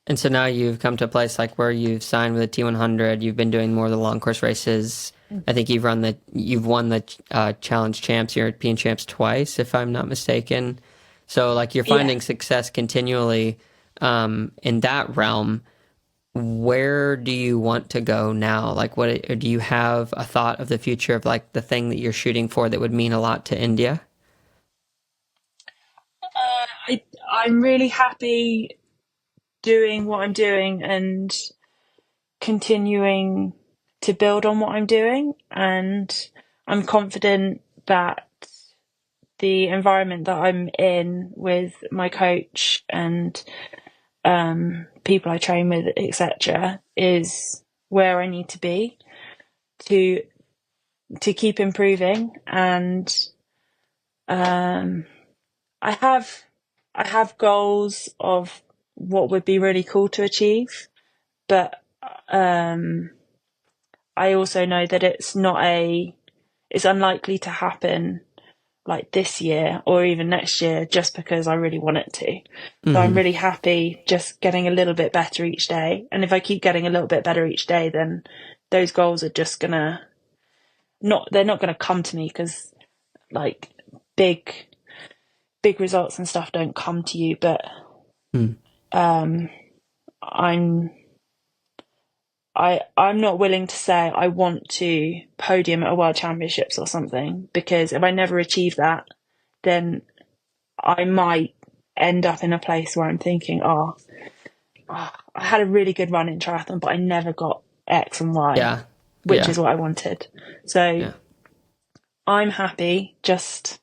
And so now you've come to a place like where you've signed with the T100. You've been doing more of the long course races. I think you've won the Challenge Champs, European Champs twice, if I'm not mistaken. So like you're finding success continually in that realm. Where do you want to go now? Like, what do you have a thought of the future of like the thing that you're shooting for that would mean a lot to India? I'm really happy doing what I'm doing and continuing to build on what I'm doing, and I'm confident that the environment that I'm in with my coach and people I train with, etc., is where I need to be to keep improving. And I have goals of what would be really cool to achieve, but I also know that it's unlikely to happen like this year or even next year just because I really want it to. So I'm really happy just getting a little bit better each day. And if I keep getting a little bit better each day, then those goals are just they're not gonna come to me, because like big results and stuff don't come to you. But I'm not willing to say I want to podium at a World Championships or something, because if I never achieve that, then I might end up in a place where I'm thinking, I had a really good run in triathlon, but I never got X and Y, which is what I wanted. So I'm happy just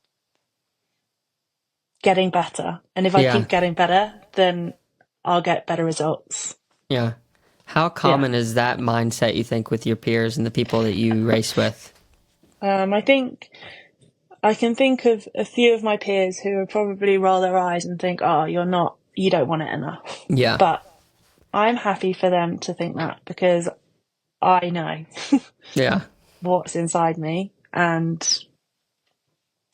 getting better. And if I keep getting better, then I'll get better results. Yeah. How common is that mindset, you think, with your peers and the people that you race with? I think I can think of a few of my peers who would probably roll their eyes and think, you don't want it enough. Yeah. But I'm happy for them to think that, because I know what's inside me, and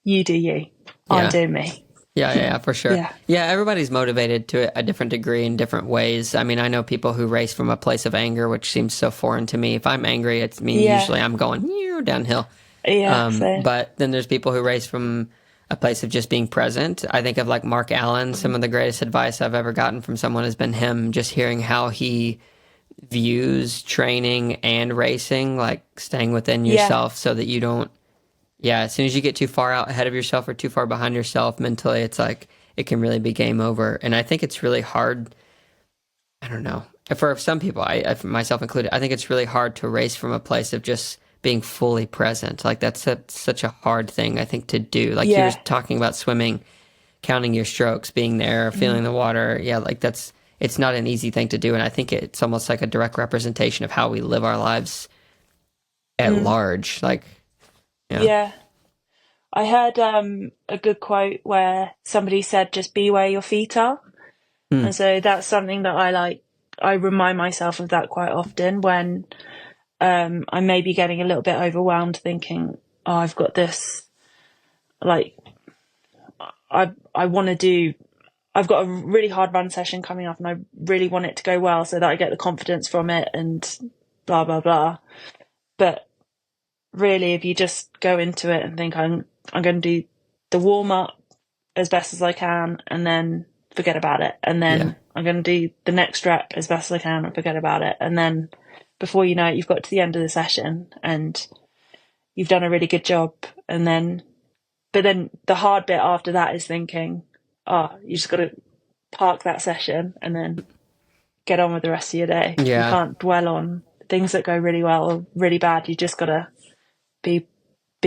you do you. I'm doing me. Yeah, for sure. Yeah, everybody's motivated to a different degree in different ways. I mean, I know people who race from a place of anger, which seems so foreign to me. If I'm angry, it means usually I'm going downhill. But then there's people who race from a place of just being present. I think of like Mark Allen. Some of the greatest advice I've ever gotten from someone has been him, just hearing how he views training and racing, like staying within yourself so that you don't, as soon as you get too far out ahead of yourself or too far behind yourself mentally, it's like it can really be game over. And I think it's really hard. I don't know. For some people, I myself included, I think it's really hard to race from a place of just being fully present. Like that's such a hard thing, I think, to do. Like you were talking about swimming, counting your strokes, being there, feeling the water. Yeah, like it's not an easy thing to do. And I think it's almost like a direct representation of how we live our lives at large. Like, yeah. I heard a good quote where somebody said, just be where your feet are. And so that's something that I remind myself of that quite often when I may be getting a little bit overwhelmed, thinking, I've got this, like, I want to do I've got a really hard run session coming up and I really want it to go well so that I get the confidence from it and blah, blah, blah. But really, if you just go into it and think I'm going to do the warm up as best as I can and then forget about it. And Yeah. then I'm going to do the next rep as best as I can and forget about it. And then before you know it, you've got to the end of the session and you've done a really good job. But then the hard bit after that is thinking, oh, you just got to park that session and then get on with the rest of your day. You Yeah. can't dwell on things that go really well or really bad. You just got to be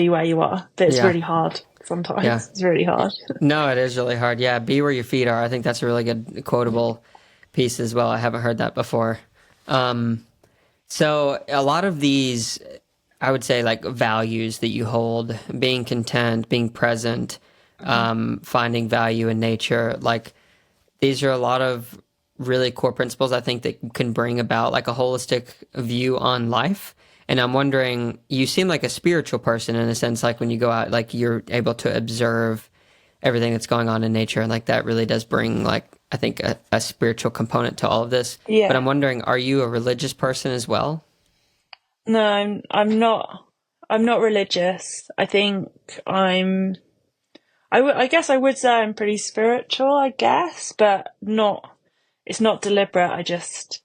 where you are. But it's Yeah. really hard sometimes. Yeah. It's really hard. No, it is really hard. Yeah, be where your feet are. I think that's a really good quotable piece as well. I haven't heard that before. So a lot of these, I would say, like values that you hold, being content, being present, finding value in nature, like these are a lot of really core principles I think that can bring about like a holistic view on life. And I'm wondering, you seem like a spiritual person in a sense, like when you go out, like you're able to observe everything that's going on in nature. And like that really does bring like, I think a spiritual component to all of this. But Yeah. I'm wondering, are you a religious person as well? No, I'm not. I'm not religious. I think I guess I would say I'm pretty spiritual, I guess, but not. It's not deliberate. I just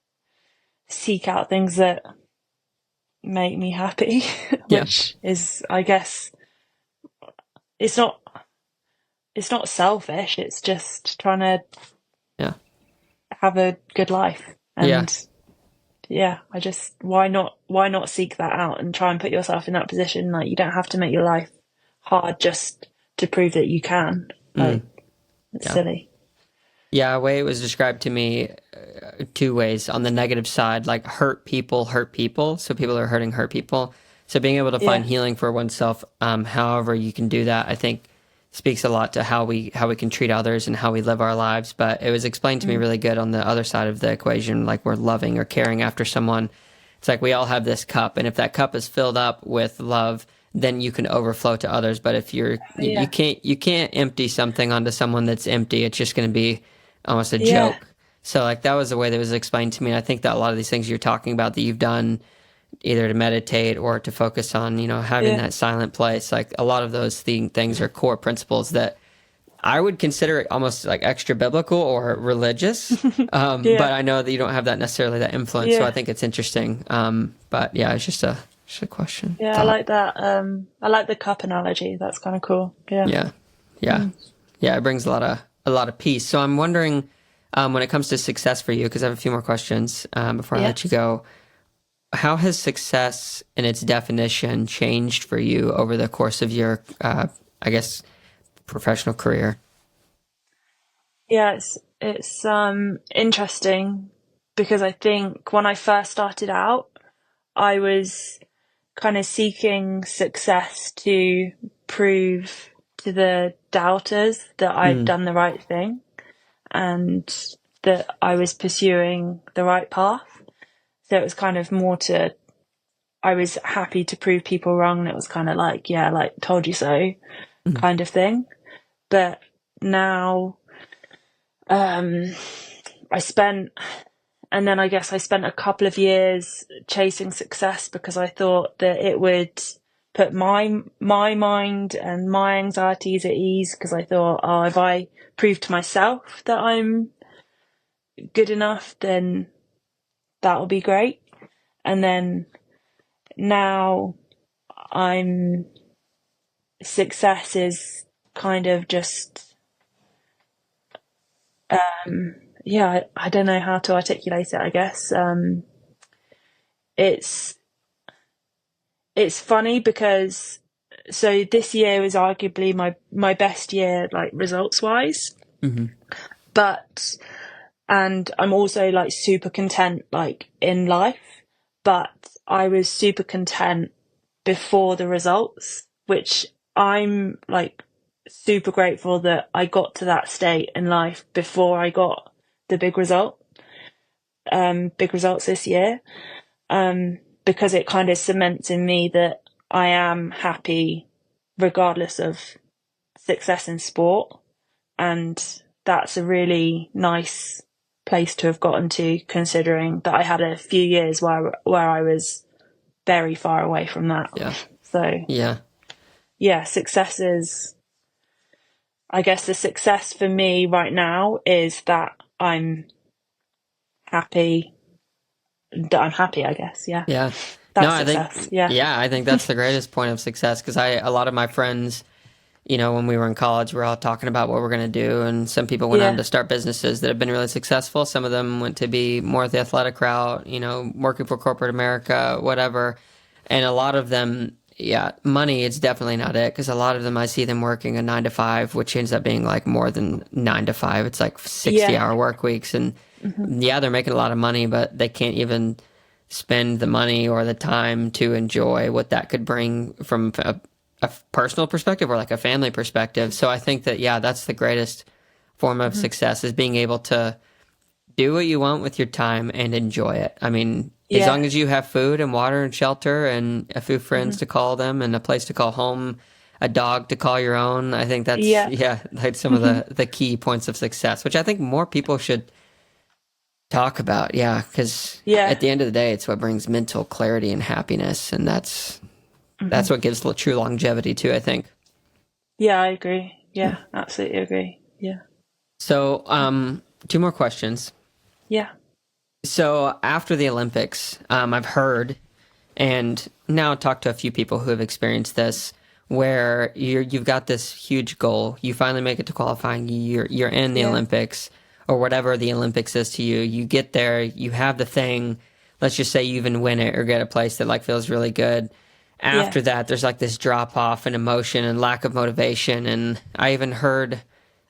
seek out things that make me happy, Yeah. which is, I guess, it's not. It's not selfish. It's just trying to Yeah. have a good life. Yeah. And yeah, I just why not seek that out and try and put yourself in that position? Like you don't have to make your life hard just to prove that you can. Like it's Yeah. silly. Yeah, a way it was described to me two ways. On the negative side, like hurt people hurt people. So people are hurt people. So being able to find Yeah. healing for oneself, however you can do that, I think speaks a lot to how we can treat others and how we live our lives. But it was explained to me really good on the other side of the equation, like we're loving or caring after someone. It's like we all have this cup, and if that cup is filled up with love, then you can overflow to others. But if Yeah. you can't empty something onto someone that's empty. It's just going to be almost a Yeah. joke. So like that was the way that was explained to me. And I think that a lot of these things you're talking about that you've done either to meditate or to focus on, having Yeah. that silent place, like a lot of those things are core principles that I would consider almost like extra biblical or religious. Yeah. But I know that you don't have that necessarily that influence. So Yeah. I think it's interesting. But yeah, it's just a question. Yeah, I Thought. like that. I like the cup analogy. That's kind of cool. Yeah. Yeah. Yeah. Yeah. It brings a lot of peace. So I'm wondering, when it comes to success for you, because I have a few more questions before I Yeah. let you go. How has success and its definition changed for you over the course of your, I guess, professional career? Yeah, it's interesting because I think when I first started out, I was kind of seeking success to prove to the doubters that I'd done the right thing and that I was pursuing the right path. So it was kind of more I was happy to prove people wrong. And it was kind of like, yeah, like told you so kind of thing. But now, I spent a couple of years chasing success because I thought that it would put my mind and my anxieties at ease. Because I thought, oh, if I prove to myself that I'm good enough, then that'll be great. And then now success is kind of just, yeah, I don't know how to articulate it, I guess. It's funny because, so this year was arguably my best year, like results wise, but, and I'm also like super content, like in life, but I was super content before the results, which I'm like super grateful that I got to that state in life before I got the big results this year, because it kind of cements in me that I am happy regardless of success in sport. And that's a really nice place to have gotten to, considering that I had a few years where I was very far away from that. Yeah. So Yeah. success is, I guess the success for me right now is that I'm happy. I guess. Yeah. Yeah. No, That's I think, success. Yeah. yeah, I think that's the greatest point of success, because a lot of my friends, when we were in college, we were all talking about what we're going to do. And some people went on Yeah. to start businesses that have been really successful. Some of them went to be more the athletic route, working for corporate America, whatever. And a lot of them, yeah, money, it's definitely not it. Because a lot of them, I see them working a 9 to 5, which ends up being like more than 9 to 5. It's like 60-hour work weeks. And yeah, they're making a lot of money, but they can't even spend the money or the time to enjoy what that could bring from a personal perspective or like a family perspective. So I think that, yeah, that's the greatest form of success, is being able to do what you want with your time and enjoy it. I mean, as long as you have food and water and shelter and a few friends to call them and a place to call home, a dog to call your own, I think that's, like some of the key points of success, which I think more people should talk about. Yeah. Because at the end of the day, it's what brings mental clarity and happiness. And that's what gives true longevity too, I think. Yeah, I agree. Yeah, absolutely agree. Yeah. So, 2 more questions. Yeah. So after the Olympics, I've heard and now talked to a few people who have experienced this, where you've got this huge goal. You finally make it to qualifying. You're in the Olympics, or whatever the Olympics is to you. You get there, you have the thing. Let's just say you even win it or get a place that like feels really good. After that, there's like this drop off in emotion and lack of motivation. And I even heard,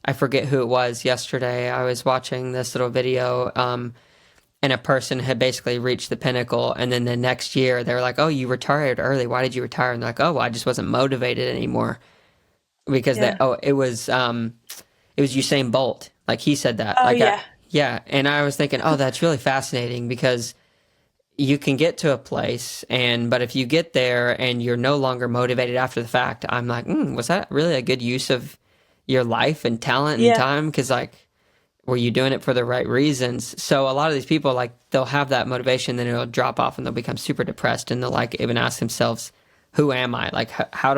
I forget who it was yesterday, I was watching this little video, and a person had basically reached the pinnacle, and then the next year they were like, "Oh, you retired early. Why did you retire?" And they're like, "Oh, well, I just wasn't motivated anymore." Because it was Usain Bolt. Like he said that. Oh, yeah. And I was thinking, oh, that's really fascinating, because you can get to a place, but if you get there and you're no longer motivated after the fact, I'm like, was that really a good use of your life and talent and time? Because like, were you doing it for the right reasons? So a lot of these people, like, they'll have that motivation, then it'll drop off and they'll become super depressed, and they'll like even ask themselves, who am I? Like, what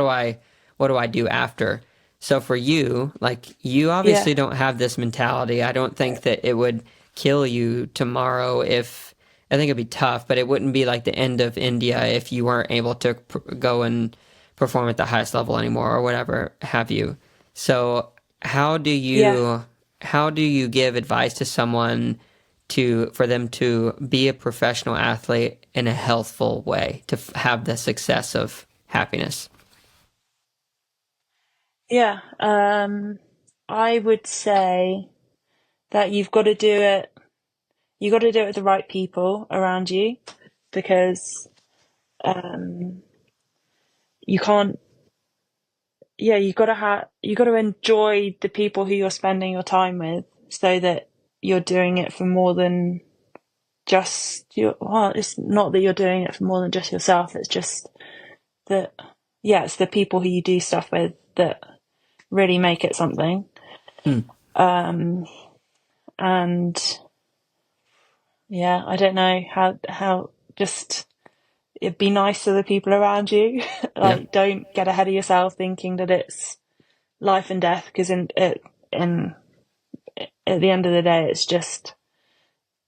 do I do after? So for you, like, you obviously don't have this mentality. I don't think that it would kill you tomorrow I think it'd be tough, but it wouldn't be like the end of India if you weren't able to go and perform at the highest level anymore, or whatever have you. So how do you give advice to someone for them to be a professional athlete in a healthful way, to have the success of happiness? Yeah. I would say that you've got to do it. You got to do it with the right people around you, because you can't. Yeah, you got to enjoy the people who you're spending your time with, so that you're doing it for more than just it's not that you're doing it for more than just yourself. It's just that, it's the people who you do stuff with that really make it something. And I don't know how just it'd be nice to the people around you. Like, don't get ahead of yourself thinking that it's life and death, because at the end of the day, it's just,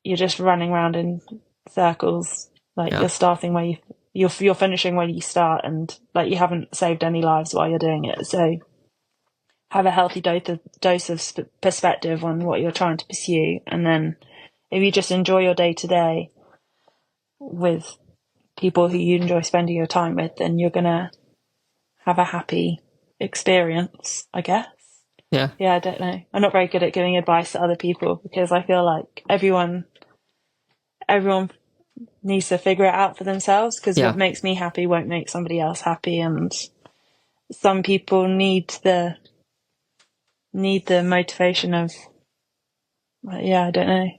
you're just running around in circles. Like, you're starting where you're finishing where you start, and like, you haven't saved any lives while you're doing it. So have a healthy dose of perspective on what you're trying to pursue, and then if you just enjoy your day to day with people who you enjoy spending your time with, then you're gonna have a happy experience, I guess. Yeah, I don't know. I'm not very good at giving advice to other people, because I feel like everyone needs to figure it out for themselves, because what makes me happy won't make somebody else happy, and some people need the motivation of, I don't know,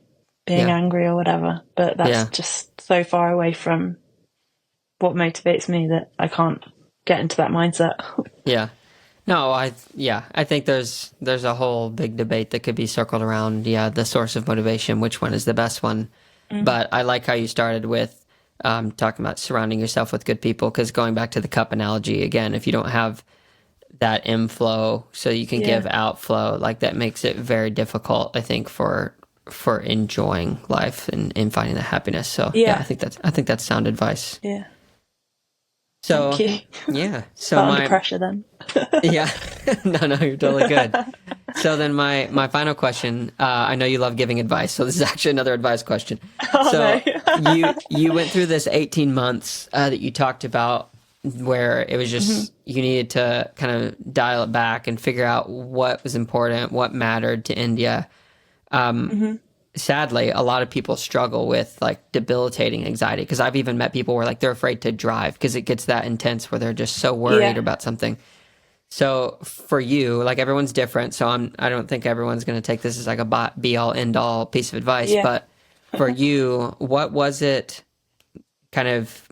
being angry or whatever, but that's just so far away from what motivates me that I can't get into that mindset. Yeah. No, I think there's a whole big debate that could be circled around, the source of motivation, which one is the best one. Mm. But I like how you started with talking about surrounding yourself with good people, because going back to the cup analogy again, if you don't have that inflow so you can Yeah. give outflow, like that makes it very difficult, I think, for enjoying life and finding the happiness. So yeah, Yeah. I think that's sound advice. Yeah. Thank So you. yeah, so Felt under my pressure then. yeah, no, you're totally good. So then my final question, I know you love giving advice, so this is actually another advice question. Oh no. So you went through this 18 months that you talked about, where it was Hmm. just you needed to kind of dial it back and figure out what was important, what mattered to India. Hmm. Sadly, a lot of people struggle with like debilitating anxiety, because I've even met people where like they're afraid to drive because it gets that intense where they're just so worried Yeah. about something. So for you, like everyone's different, so I don't think everyone's going to take this as like a be all end all piece of advice, Yeah. but for you, what was it kind of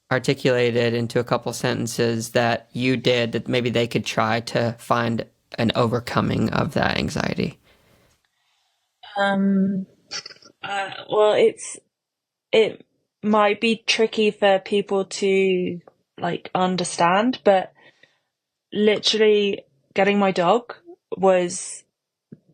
articulated into a couple sentences that you did that maybe they could try to find an overcoming of that anxiety? Um. Well, it might be tricky for people to like understand, but literally getting my dog was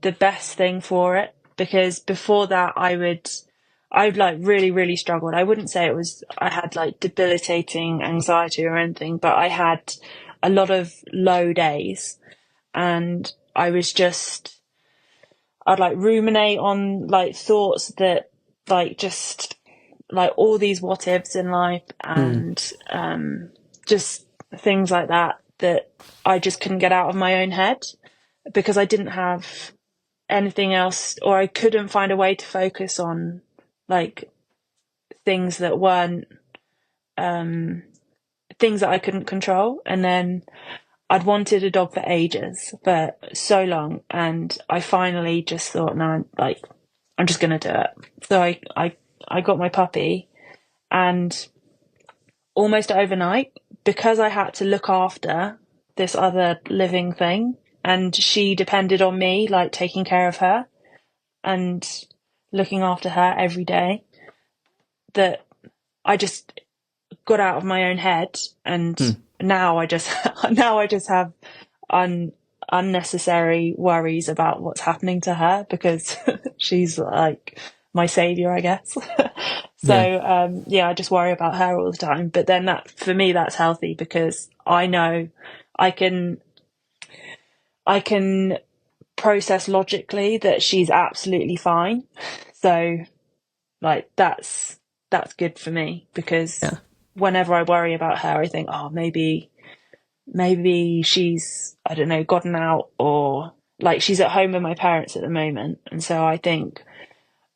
the best thing for it, because before that I'd like really, really struggled. I wouldn't say I had like debilitating anxiety or anything, but I had a lot of low days, and I'd like ruminate on like thoughts that like just like all these what ifs in life, Mm, and just things like that I just couldn't get out of my own head, because I didn't have anything else, or I couldn't find a way to focus on like things that weren't um things that I couldn't control. And then I'd wanted a dog for ages, for so long, and I finally just thought, no, like I'm just gonna do it. So I got my puppy, and almost overnight, because I had to look after this other living thing, and she depended on me, like taking care of her and looking after her every day, that I just got out of my own head. And mm, now I just now I just have un, unnecessary worries about what's happening to her, because she's like my savior, I guess. yeah, So yeah, I just worry about her all the time. But then that, for me, that's healthy, because I know I can I can process logically that she's absolutely fine. So like that's good for me, because yeah, whenever I worry about her, I think, oh, maybe she's, I don't know, gotten out, or like she's at home with my parents at the moment. And so I think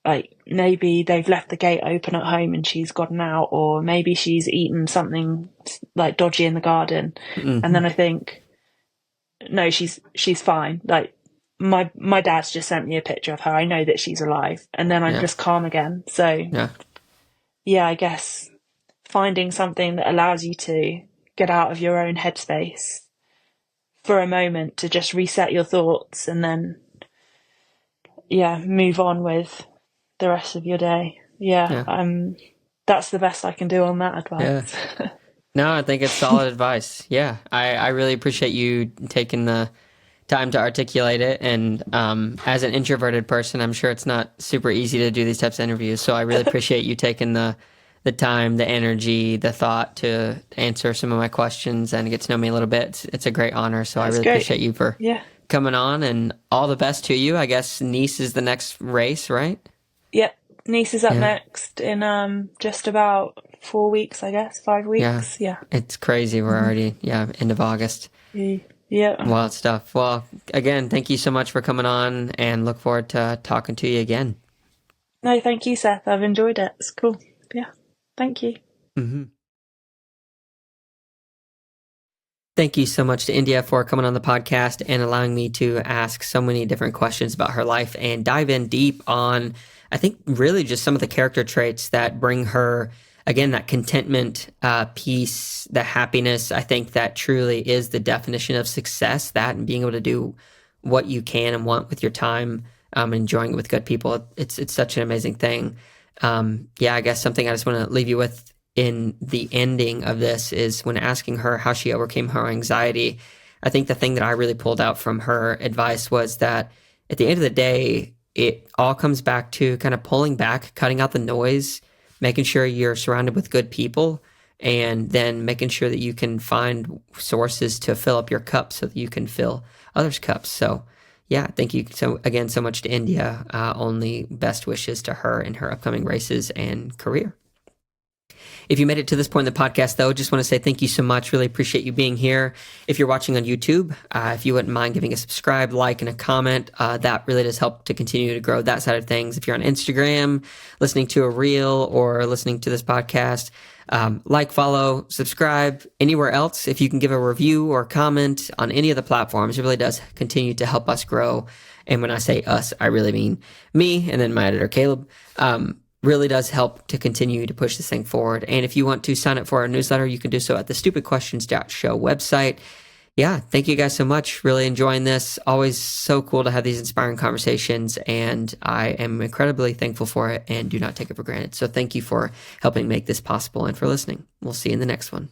like maybe they've left the gate open at home and she's gotten out, or maybe she's eaten something like dodgy in the garden. And hmm, then I think, no, she's fine. Like my dad's just sent me a picture of her. I know that she's alive. And then I'm yeah, just calm again. So yeah, yeah, I guess finding something that allows you to get out of your own headspace for a moment, to just reset your thoughts, and then yeah, move on with the rest of your day. Yeah, yeah, that's the best I can do on that yeah. advice. No, I think it's solid advice. Yeah, I really appreciate you taking the time to articulate it. And as an introverted person, I'm sure it's not super easy to do these types of interviews. So I really appreciate you taking the time, the energy, the thought to answer some of my questions and get to know me a little bit. It's a great honor. So I That's really great. appreciate you for Yeah. coming on, and all the best to you. I guess Nice is the next race, right? Yep. Nice is up Yeah. next in just about 4 weeks, I guess. five Yeah. weeks. Yeah. It's crazy. We're Hmm. already, end of August. Yeah. Wild stuff. Well, again, thank you so much for coming on, and look forward to talking to you again. No, thank you, Seth. I've enjoyed it. It's cool. Yeah. Thank you. Hmm. Thank you so much to India for coming on the podcast and allowing me to ask so many different questions about her life and dive in deep on, I think, really just some of the character traits that bring her again, that contentment, peace, the happiness, I think that truly is the definition of success, that and being able to do what you can and want with your time, enjoying it with good people. It's such an amazing thing. Yeah, I guess something I just want to leave you with in the ending of this is when asking her how she overcame her anxiety. I think the thing that I really pulled out from her advice was that at the end of the day, it all comes back to kind of pulling back, cutting out the noise, making sure you're surrounded with good people, and then making sure that you can find sources to fill up your cup so that you can fill others' cups. So, yeah, thank you so again so much to India. Only best wishes to her in her upcoming races and career. If you made it to this point in the podcast, though, just want to say thank you so much. Really appreciate you being here. If you're watching on YouTube, if you wouldn't mind giving a subscribe, like, and a comment, that really does help to continue to grow that side of things. If you're on Instagram, listening to a reel or listening to this podcast, like, follow, subscribe. Anywhere else, if you can give a review or comment on any of the platforms, it really does continue to help us grow. And when I say us, I really mean me and then my editor, Caleb. Really does help to continue to push this thing forward. And if you want to sign up for our newsletter, you can do so at the stupidquestions.show website. Yeah, thank you guys so much. Really enjoying this. Always so cool to have these inspiring conversations, and I am incredibly thankful for it and do not take it for granted. So thank you for helping make this possible and for listening. We'll see you in the next one.